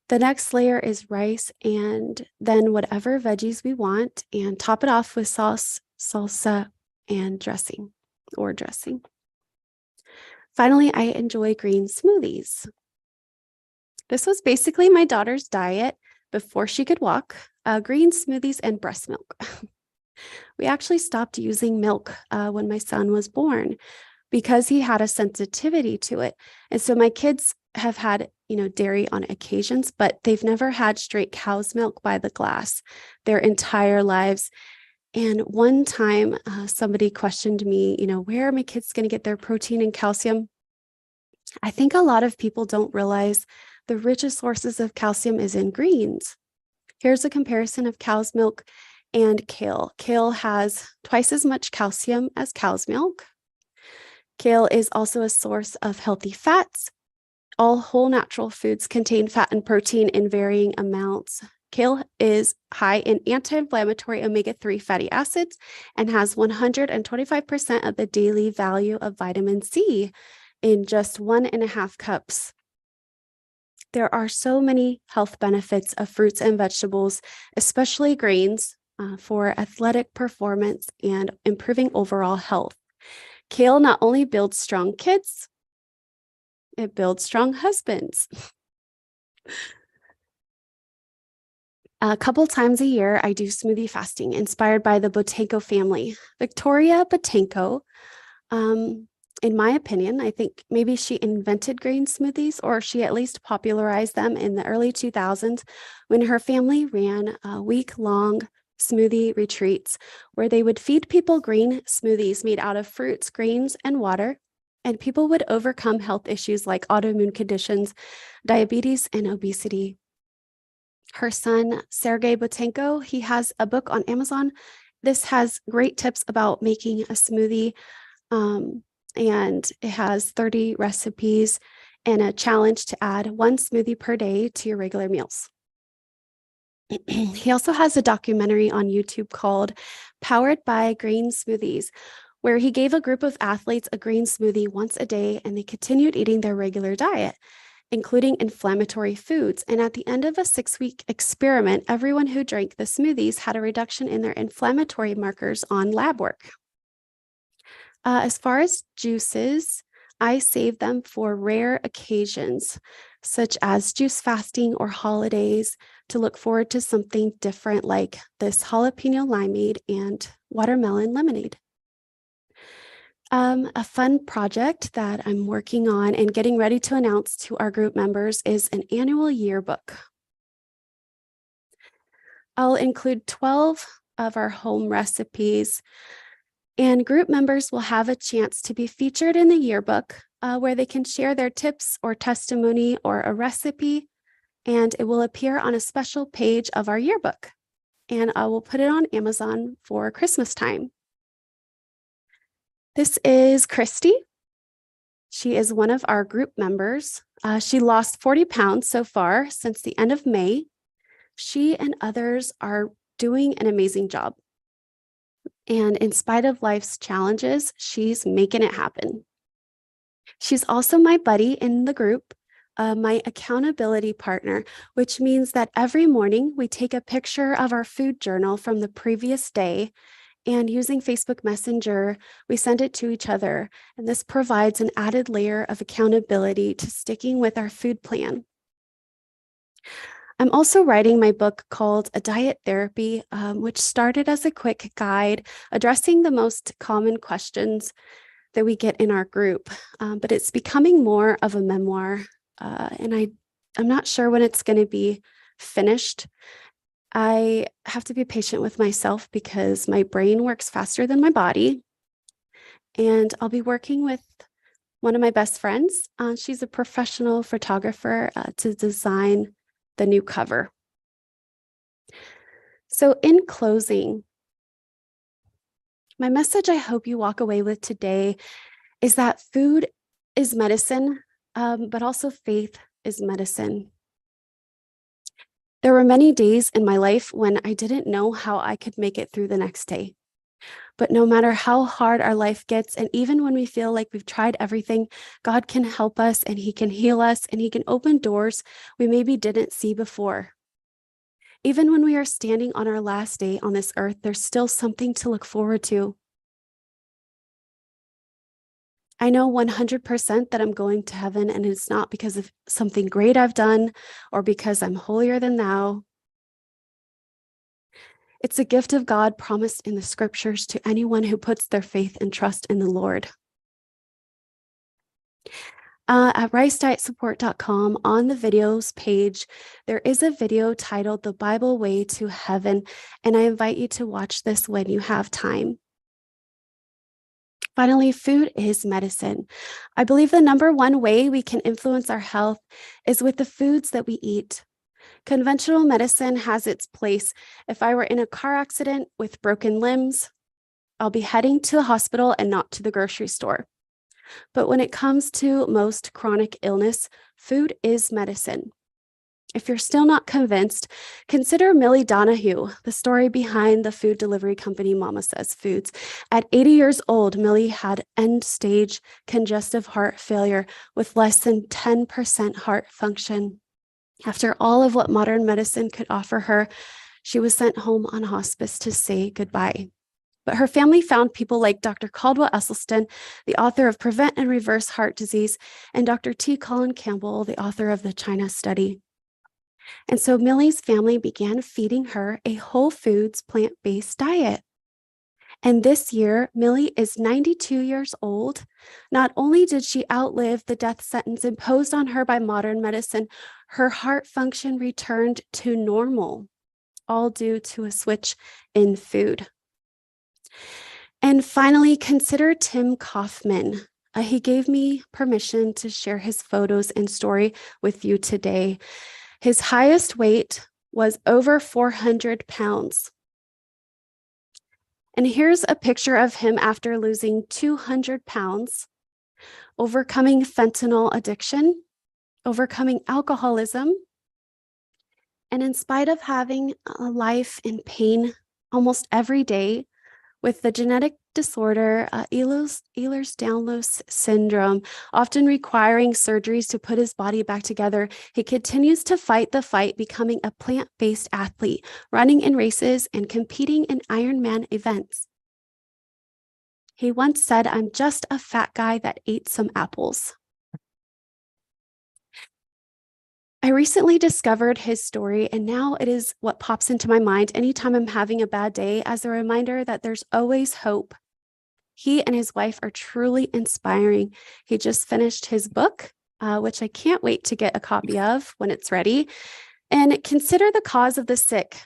The next layer is rice, and then whatever veggies we want, and top it off with sauce, salsa, and dressing or dressing. Finally, I enjoy green smoothies. This was basically my daughter's diet before she could walk, green smoothies and breast milk. We actually stopped using milk when my son was born because he had a sensitivity to it. And so my kids have had, dairy on occasions, but they've never had straight cow's milk by the glass their entire lives. And one time somebody questioned me, where are my kids going to get their protein and calcium? I think a lot of people don't realize the richest sources of calcium is in greens. Here's a comparison of cow's milk and kale. Kale has twice as much calcium as cow's milk. Kale is also a source of healthy fats. All whole natural foods contain fat and protein in varying amounts. Kale is high in anti-inflammatory omega-3 fatty acids and has 125% of the daily value of vitamin C in just 1.5 cups. There are so many health benefits of fruits and vegetables, especially grains, for athletic performance and improving overall health. Kale not only builds strong kids, it builds strong husbands. A couple times a year, I do smoothie fasting inspired by the Botanco family. Victoria Botanco, in my opinion, I think maybe she invented green smoothies, or she at least popularized them in the early 2000s when her family ran week-long smoothie retreats where they would feed people green smoothies made out of fruits, grains, and water, and people would overcome health issues like autoimmune conditions, diabetes, and obesity. Her son, Sergey Botanco, he has a book on Amazon. This has great tips about making a smoothie, and it has 30 recipes and a challenge to add 1 smoothie per day to your regular meals. He also has a documentary on YouTube called Powered by Green Smoothies, where he gave a group of athletes a green smoothie once a day and they continued eating their regular diet. including inflammatory foods. And at the end of a 6-week experiment, everyone who drank the smoothies had a reduction in their inflammatory markers on lab work. As far as juices, I save them for rare occasions, such as juice fasting or holidays, to look forward to something different like this jalapeno limeade and watermelon lemonade. A fun project that I'm working on and getting ready to announce to our group members is an annual yearbook. I'll include 12 of our home recipes, and group members will have a chance to be featured in the yearbook where they can share their tips or testimony or a recipe, and it will appear on a special page of our yearbook. And I will put it on Amazon for Christmas time. This is Christy. She is one of our group members. She lost 40 pounds so far since the end of May. She and others are doing an amazing job. And in spite of life's challenges, she's making it happen. She's also my buddy in the group, my accountability partner, which means that every morning we take a picture of our food journal from the previous day, and using Facebook Messenger, we send it to each other. And this provides an added layer of accountability to sticking with our food plan. I'm also writing my book called A Diet Therapy, which started as a quick guide addressing the most common questions that we get in our group, but it's becoming more of a memoir, and I'm not sure when it's going to be finished. I have to be patient with myself because my brain works faster than my body, and I'll be working with one of my best friends. She's a professional photographer to design the new cover. So in closing, my message I hope you walk away with today is that food is medicine, but also faith is medicine. There were many days in my life when I didn't know how I could make it through the next day. But no matter how hard our life gets, and even when we feel like we've tried everything, God can help us and He can heal us and He can open doors we maybe didn't see before. Even when we are standing on our last day on this earth, there's still something to look forward to. I know 100% that I'm going to heaven, and it's not because of something great I've done or because I'm holier than thou. It's a gift of God promised in the scriptures to anyone who puts their faith and trust in the Lord. At ricedietsupport.com, on the videos page, there is a video titled The Bible Way to Heaven, and I invite you to watch this when you have time. Finally, food is medicine. I believe the number one way we can influence our health is with the foods that we eat. Conventional medicine has its place. If I were in a car accident with broken limbs, I'll be heading to the hospital and not to the grocery store. But when it comes to most chronic illness, food is medicine. If you're still not convinced, consider Millie Donahue, the story behind the food delivery company Mama Says Foods. At 80 years old, Millie had end-stage congestive heart failure with less than 10% heart function. After all of what modern medicine could offer her, she was sent home on hospice to say goodbye. But her family found people like Dr. Caldwell Esselstyn, the author of Prevent and Reverse Heart Disease, and Dr. T. Colin Campbell, the author of the China Study. And so Millie's family began feeding her a whole foods, plant-based diet. And this year, Millie is 92 years old. Not only did she outlive the death sentence imposed on her by modern medicine, her heart function returned to normal, all due to a switch in food. And finally, consider Tim Kaufman. He gave me permission to share his photos and story with you today. His highest weight was over 400 pounds. And here's a picture of him after losing 200 pounds, overcoming fentanyl addiction, overcoming alcoholism, and in spite of having a life in pain almost every day with the genetic disorder, Ehlers-Danlos syndrome, often requiring surgeries to put his body back together. He continues to fight the fight, becoming a plant-based athlete, running in races and competing in Ironman events. He once said, "I'm just a fat guy that ate some apples." I recently discovered his story, and now it is what pops into my mind anytime I'm having a bad day, as a reminder that there's always hope. He and his wife are truly inspiring. He just finished his book, which I can't wait to get a copy of when it's ready. And consider the cause of the sick.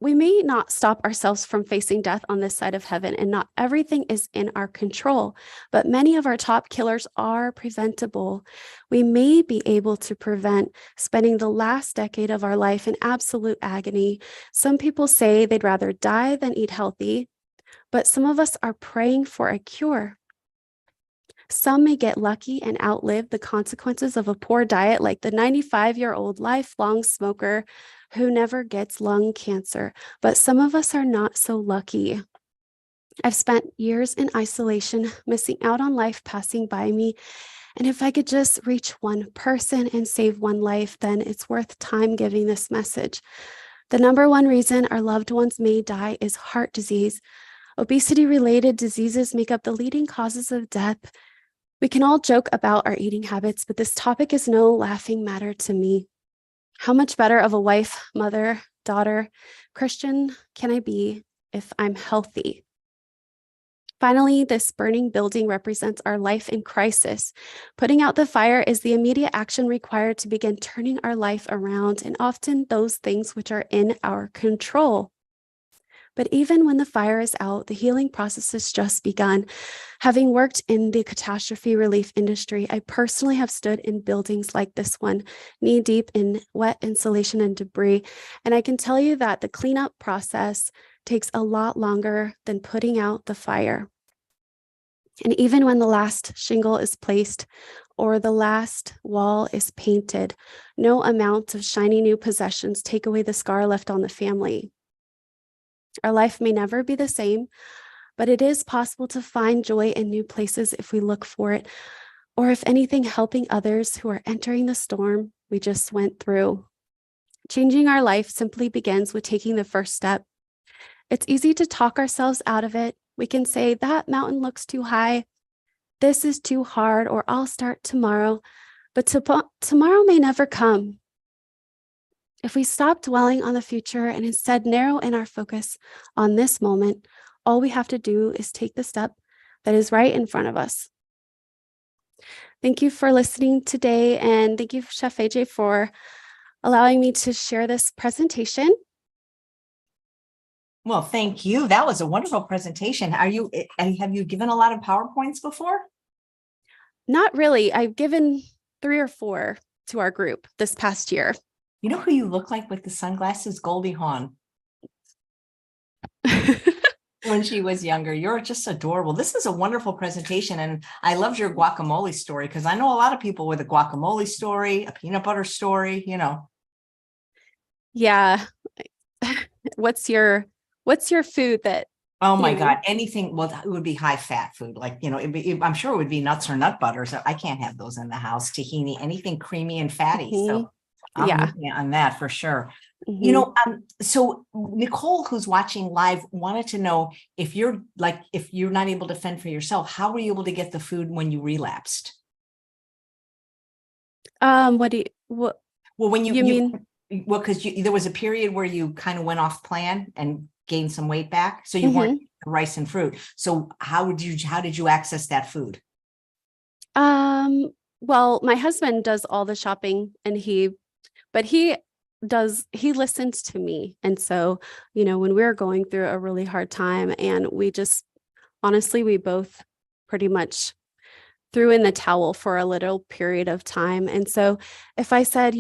We may not stop ourselves from facing death on this side of heaven, and not everything is in our control, but many of our top killers are preventable. We may be able to prevent spending the last decade of our life in absolute agony. Some people say they'd rather die than eat healthy, but some of us are praying for a cure. Some may get lucky and outlive the consequences of a poor diet, like the 95-year-old lifelong smoker who never gets lung cancer. But some of us are not so lucky. I've spent years in isolation, missing out on life passing by me. And if I could just reach one person and save one life, then it's worth time giving this message. The number one reason our loved ones may die is heart disease. Obesity-related diseases make up the leading causes of death. We can all joke about our eating habits, but this topic is no laughing matter to me. How much better of a wife, mother, daughter, Christian can I be if I'm healthy? Finally, this burning building represents our life in crisis. Putting out the fire is the immediate action required to begin turning our life around, and often those things which are in our control. But even when the fire is out, the healing process has just begun. Having worked in the catastrophe relief industry, I personally have stood in buildings like this one, knee-deep in wet insulation and debris. And I can tell you that the cleanup process takes a lot longer than putting out the fire. And even when the last shingle is placed or the last wall is painted, no amount of shiny new possessions take away the scar left on the family. Our life may never be the same, but it is possible to find joy in new places if we look for it, or if anything, helping others who are entering the storm we just went through. Changing our life simply begins with taking the first step. It's easy to talk ourselves out of it. We can say, that mountain looks too high, this is too hard, or I'll start tomorrow, but tomorrow may never come. If we stop dwelling on the future and instead narrow in our focus on this moment, all we have to do is take the step that is right in front of us. Thank you for listening today, and thank you, Chef AJ, for allowing me to share this presentation. Well, thank you. That was a wonderful presentation. Have you given a lot of PowerPoints before? Not really. I've given 3 or 4 to our group this past year. You know who you look like with the sunglasses? Goldie Hawn. When she was younger. You're just adorable. This is a wonderful presentation. And I loved your guacamole story, because I know a lot of people with a guacamole story, a peanut butter story, you know. Yeah. What's your food that? Oh my God, anything. Well, it would be high fat food. Like, you know, I'm sure it would be nuts or nut butters. I can't have those in the house. Tahini, anything creamy and fatty. So I'm with you on that for sure. You know, so Nicole, who's watching live, wanted to know if you're not able to fend for yourself, how were you able to get the food when you relapsed? Well, when you mean? Well, because there was a period where you kind of went off plan and gained some weight back, so you weren't eating rice and fruit. So how did you access that food? Well, my husband does all the shopping, and he listens to me. And so, you know, when we're going through a really hard time, and we both pretty much threw in the towel for a little period of time. And so if I said,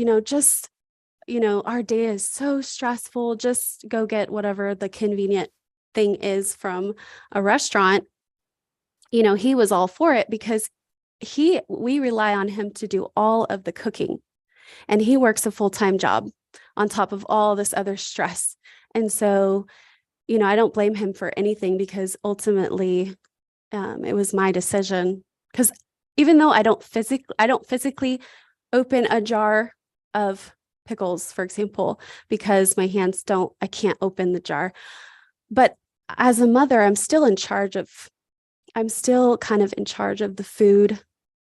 our day is so stressful, just go get whatever the convenient thing is from a restaurant, he was all for it, because we rely on him to do all of the cooking, and he works a full-time job on top of all this other stress. And so I don't blame him for anything because ultimately it was my decision. Because even though I don't physically open a jar of pickles, for example, because my hands I can't open the jar. But as a mother, I'm still kind of in charge of the food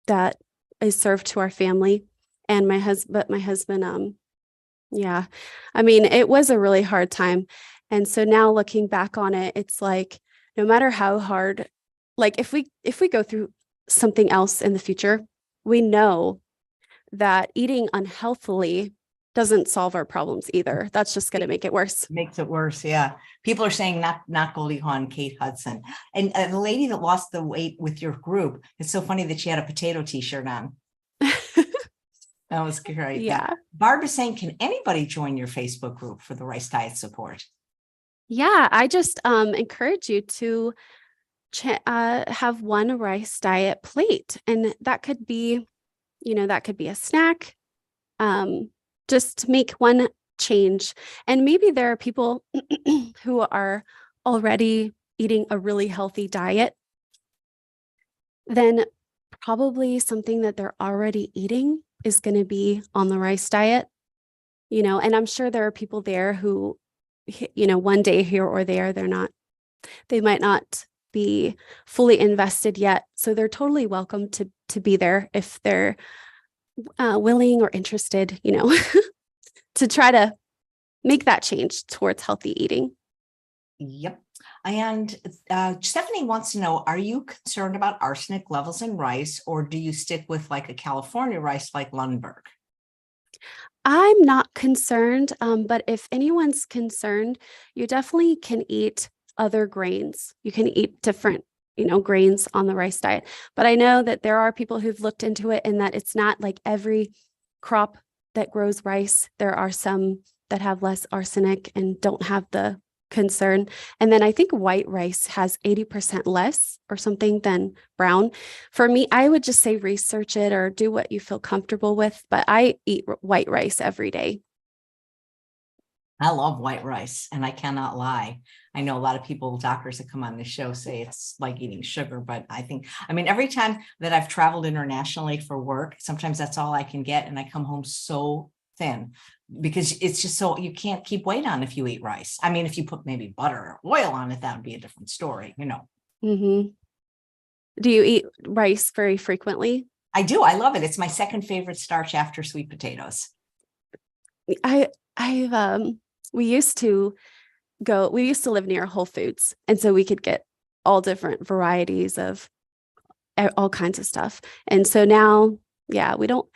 that is served to our family. And my husband, yeah, I mean, it was a really hard time. And so now looking back on it, it's like, no matter how hard, like if we go through something else in the future, we know that eating unhealthily doesn't solve our problems either. That's just going to make it worse. Makes it worse. Yeah. People are saying not Goldie Hawn, Kate Hudson. And the lady that lost the weight with your group, it's so funny that she had a potato t-shirt on. That was great. Yeah. Barbara's saying, can anybody join your Facebook group for the rice diet support? Yeah. I just encourage you to have one rice diet plate. And that could be, a snack. Just make one change. And maybe there are people who are already eating a really healthy diet. Then probably something that they're already eating is going to be on the rice diet, and I'm sure there are people there who, one day here or there, they might not be fully invested yet. So they're totally welcome to be there if they're willing or interested, to try to make that change towards healthy eating. Yep. And Stephanie wants to know, are you concerned about arsenic levels in rice, or do you stick with like a California rice like Lundberg? I'm not concerned, but if anyone's concerned, you definitely can eat other grains. You can eat different, grains on the rice diet. But I know that there are people who've looked into it and that it's not like every crop that grows rice. There are some that have less arsenic and don't have the concern. And then I think white rice has 80% less or something than brown. For me, I would just say research it or do what you feel comfortable with, but I eat white rice every day. I love white rice, and I cannot lie. I know a lot of people, doctors that come on the show, say it's like eating sugar, but I mean, every time that I've traveled internationally for work, sometimes that's all I can get. And I come home so thin because it's just so, you can't keep weight on if you eat rice. I mean, if you put maybe butter or oil on it, that would be a different story, Mm-hmm. Do you eat rice very frequently? I do. I love it. It's my second favorite starch after sweet potatoes. We used to live near Whole Foods. And so we could get all different varieties of all kinds of stuff. And so now, yeah, we don't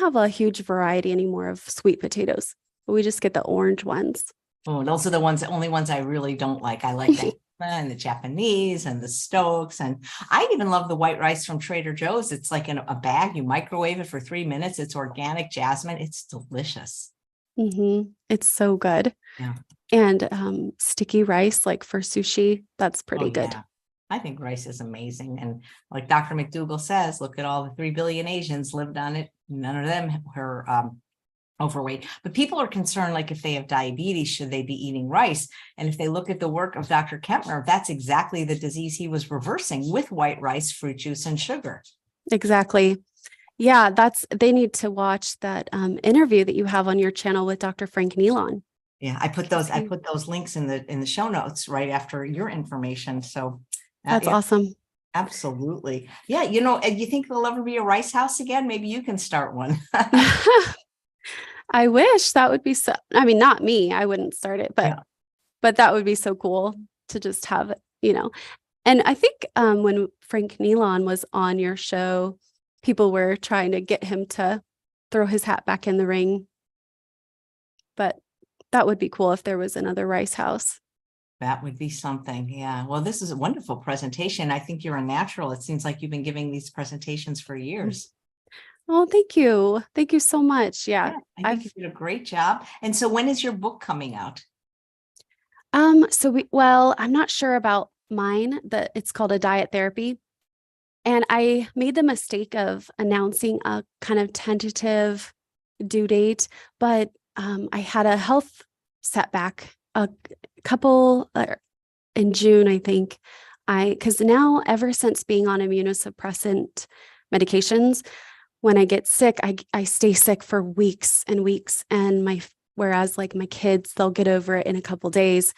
have a huge variety anymore of sweet potatoes, but we just get the orange ones. Oh, those are the only ones I really don't like. I like the and the Japanese and the Stokes. And I even love the white rice from Trader Joe's. It's like in a bag. You microwave it for 3 minutes. It's organic jasmine. It's delicious. Mm-hmm. It's so good. Yeah. And sticky rice, like for sushi, that's pretty good. Yeah. I think rice is amazing. And like Dr. McDougall says, look at all the 3 billion Asians lived on it. None of them were overweight. But people are concerned, like if they have diabetes, should they be eating rice? And if they look at the work of Dr. Kempner, that's exactly the disease he was reversing with white rice, fruit juice, and sugar. Exactly. Yeah, they need to watch that interview that you have on your channel with Dr. Frank Nealon. Yeah, I put those links in the show notes right after your information. So that's awesome. Absolutely. Yeah. You think there'll ever be a rice house again? Maybe you can start one. I wish that would be not me, I wouldn't start it, but that would be so cool to just have it, And I think when Frank Nealon was on your show, people were trying to get him to throw his hat back in the ring. But that would be cool if there was another rice house. That would be something. Yeah. Well, this is a wonderful presentation. I think you're a natural. It seems like you've been giving these presentations for years. Oh, thank you. Thank you so much. Yeah. I think you did a great job. And so when is your book coming out? I'm not sure about mine, it's called A Diet Therapy. And I made the mistake of announcing a kind of tentative due date, but I had a health setback couple in June, I think, because now ever since being on immunosuppressant medications, when I get sick, I stay sick for weeks and weeks. And whereas like my kids, they'll get over it in a couple days.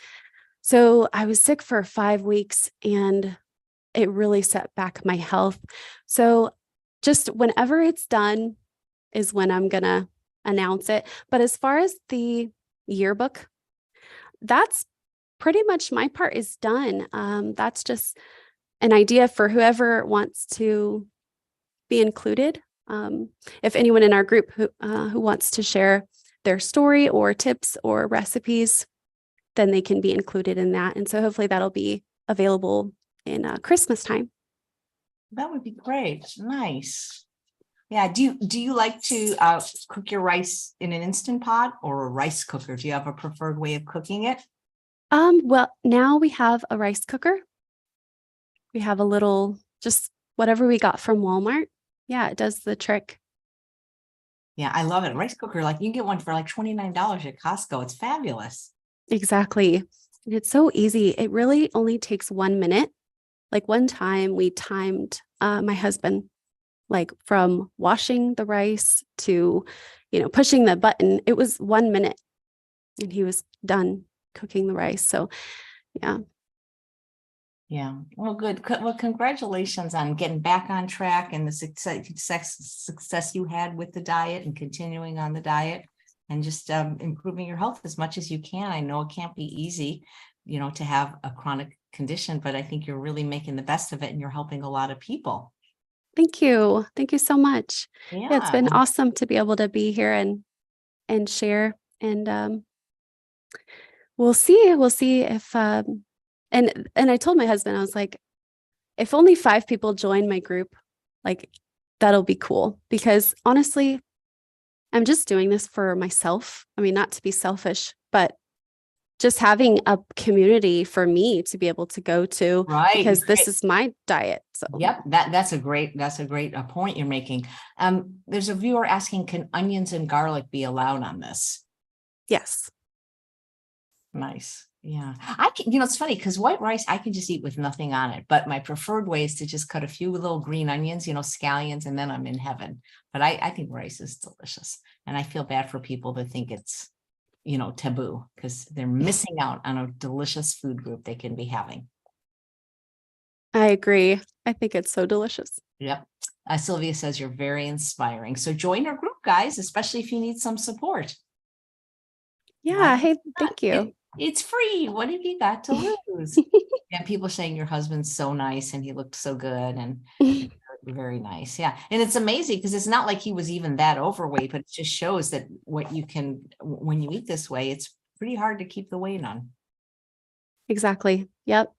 So I was sick for 5 weeks and it really set back my health. So just whenever it's done is when I'm going to announce it. But as far as the yearbook, that's pretty much my part is done. That's just an idea for whoever wants to be included. If anyone in our group who wants to share their story or tips or recipes, then they can be included in that. And so hopefully that'll be available in Christmas time. That would be great. Nice. Yeah. Do you like to cook your rice in an Instant Pot or a rice cooker? Do you have a preferred way of cooking it? Well, now we have a rice cooker. We have a little, just whatever we got from Walmart. Yeah, it does the trick. Yeah, I love it. A rice cooker, like you can get one for like $29 at Costco. It's fabulous. Exactly. And it's so easy. It really only takes 1 minute. Like one time we timed my husband, like from washing the rice to, pushing the button. It was 1 minute and he was done cooking the rice. So yeah. Yeah. Well, good. Well, congratulations on getting back on track and the success you had with the diet and continuing on the diet and just improving your health as much as you can. I know it can't be easy, to have a chronic condition, but I think you're really making the best of it and you're helping a lot of people. Thank you. Thank you so much. Yeah. It's been awesome to be able to be here and share. And we'll see if and I told my husband, I was like, if only 5 people join my group, like that'll be cool. Because honestly, I'm just doing this for myself. I mean, not to be selfish, but just having a community for me to be able to go to, right? Because this is my diet. So yep, that's a great point you're making. There's a viewer asking, can onions and garlic be allowed on this? Yes. Nice. Yeah, I can, it's funny because white rice I can just eat with nothing on it, but my preferred way is to just cut a few little green onions, scallions, and then I'm in heaven. But I think rice is delicious. And I feel bad for people that think it's, taboo because they're missing out on a delicious food group they can be having. I agree. I think it's so delicious. Yep. Sylvia says you're very inspiring. So join our group, guys, especially if you need some support. Yeah. Hey, thank you. It's free. What have you got to lose? And people saying your husband's so nice and he looked so good and very nice. Yeah. And it's amazing because it's not like he was even that overweight, but it just shows that when you eat this way, it's pretty hard to keep the weight on. Exactly. Yep.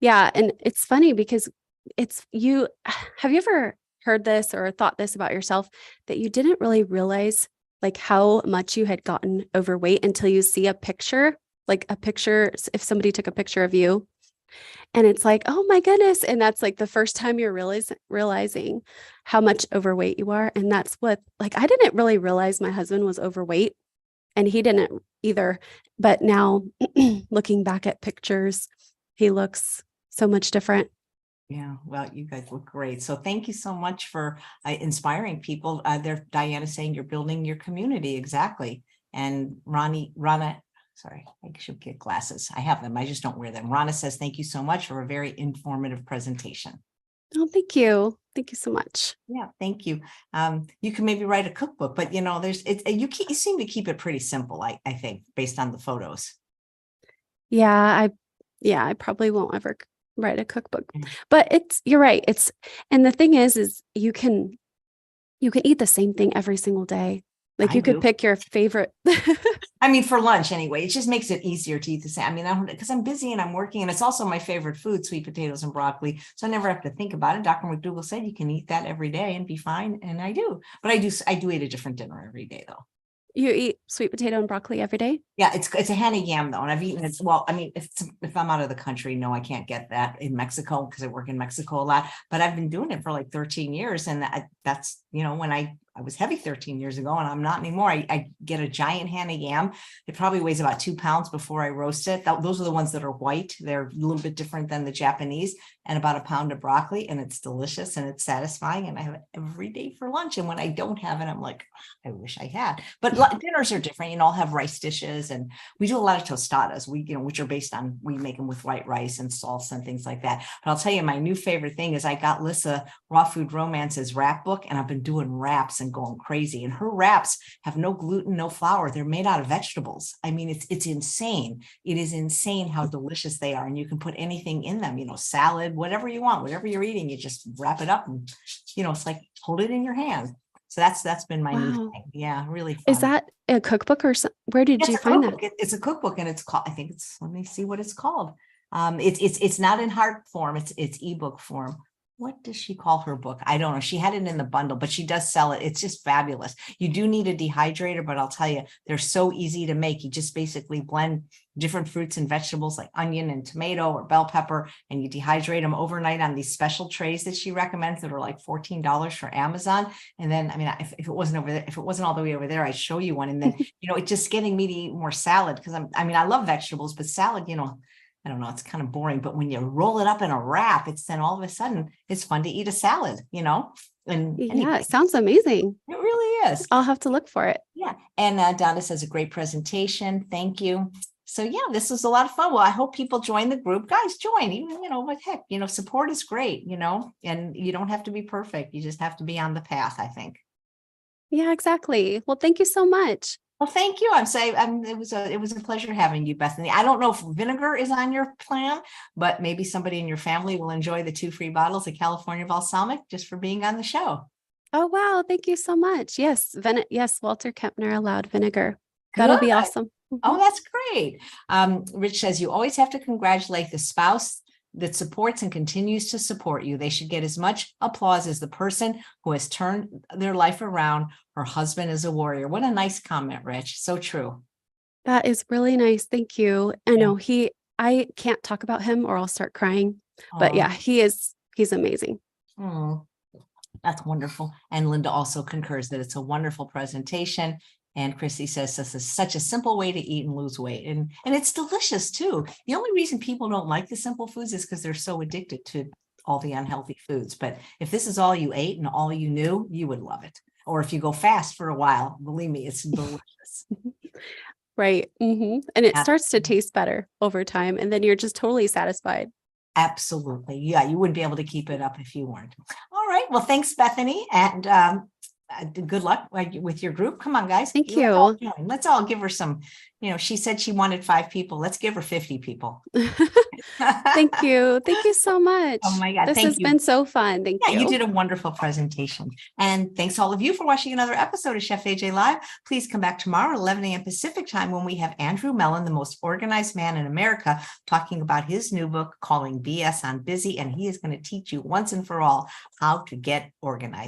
Yeah. And it's funny because have you ever heard this or thought this about yourself that you didn't really realize like how much you had gotten overweight until you see a picture, if somebody took a picture of you and it's like, oh my goodness. And that's like the first time you're realizing how much overweight you are. And that's what, I didn't really realize my husband was overweight and he didn't either. But now looking back at pictures, he looks so much different. Yeah, well, you guys look great. So thank you so much for inspiring people. Diana's saying you're building your community. Exactly. And Rana, sorry, I should get glasses. I have them. I just don't wear them. Rana says, thank you so much for a very informative presentation. Oh, thank you. Thank you so much. Yeah, thank you. You can maybe write a cookbook, but you seem to keep it pretty simple, I think, based on the photos. Yeah, I probably won't ever write a cookbook, but you're right. And the thing is you can eat the same thing every single day. Like you could pick your favorite. I mean, for lunch anyway, it just makes it easier to eat the same. I mean, because I'm busy and I'm working and it's also my favorite food, sweet potatoes and broccoli. So I never have to think about it. Dr. McDougall said you can eat that every day and be fine. And I do, but I do eat a different dinner every day though. You eat sweet potato and broccoli every day? Yeah, it's a henna yam though, and I've eaten it. Well, I mean, if I'm out of the country, no, I can't get that in Mexico because I work in Mexico a lot. But I've been doing it for like 13 years, and that's when I was heavy 13 years ago and I'm not anymore. I get a giant hand of yam. It probably weighs about 2 pounds before I roast it. Those are the ones that are white. They're a little bit different than the Japanese, and about a pound of broccoli, and it's delicious and it's satisfying. And I have it every day for lunch. And when I don't have it, I'm like, I wish I had. But dinners are different. I'll have rice dishes, and we do a lot of tostadas, which are based on, we make them with white rice and salsa and things like that. But I'll tell you, my new favorite thing is I got Lissa Raw Food Romance's wrap book, and I've been doing wraps and going crazy. And her wraps have no gluten, no flour. They're made out of vegetables. I mean, it's insane. It is insane how delicious they are. And you can put anything in them, salad, whatever you want, whatever you're eating, you just wrap it up and, it's like, hold it in your hand. So that's been my new thing. Yeah, really fun. Is that a cookbook or where did you find that? It's a cookbook, and it's called, let me see what it's called. It's not in hard form. It's ebook form. What does she call her book? I don't know. She had it in the bundle, but she does sell it. It's just fabulous. You do need a dehydrator, but I'll tell you, they're so easy to make. You just basically blend different fruits and vegetables like onion and tomato or bell pepper, and you dehydrate them overnight on these special trays that she recommends that are like $14 for Amazon. And then, if it wasn't over there, if it wasn't all the way over there, I'd show you one. And then, it's just getting me to eat more salad, because I love vegetables, but salad, I don't know, it's kind of boring, but when you roll it up in a wrap, it's then all of a sudden it's fun to eat a salad, and yeah, it sounds amazing. It really is. I'll have to look for it. Yeah. And Donna says a great presentation. Thank you. So yeah, this was a lot of fun. Well, I hope people join the group. Guys, join. Even, what heck, support is great, and you don't have to be perfect. You just have to be on the path, I think. Yeah, exactly. Well, thank you so much. Well, thank you. It was a pleasure having you, Bethany. I don't know if vinegar is on your plan, but maybe somebody in your family will enjoy the 2 free bottles of California balsamic just for being on the show. Oh, wow. Thank you so much. Yes. Yes. Walter Kempner allowed vinegar. That'll be awesome. Oh, that's great. Rich says you always have to congratulate the spouse that supports and continues to support you. They should get as much applause as the person who has turned their life around. Her husband is a warrior. What a nice comment, Rich. So true. That is really nice. Thank you. I know I can't talk about him or I'll start crying, but yeah, he's amazing. Oh, that's wonderful. And Linda also concurs that it's a wonderful presentation. And Chrissy says this is such a simple way to eat and lose weight. And it's delicious too. The only reason people don't like the simple foods is because they're so addicted to all the unhealthy foods. But if this is all you ate and all you knew, you would love it. Or if you go fast for a while, believe me, it's delicious. Right. Mm-hmm. And it starts to taste better over time. And then you're just totally satisfied. Absolutely. Yeah, you wouldn't be able to keep it up if you weren't. All right. Well, thanks, Bethany. And good luck with your group. Come on, guys. Thank you. Let's all give her some, she said she wanted 5 people. Let's give her 50 people. Thank you. Thank you so much. Oh my God. This has been so fun. Thank you. You did a wonderful presentation. And thanks all of you for watching another episode of Chef AJ Live. Please come back tomorrow at 11 a.m. Pacific time when we have Andrew Mellon, the most organized man in America, talking about his new book, Calling BS on Busy. And he is going to teach you once and for all how to get organized.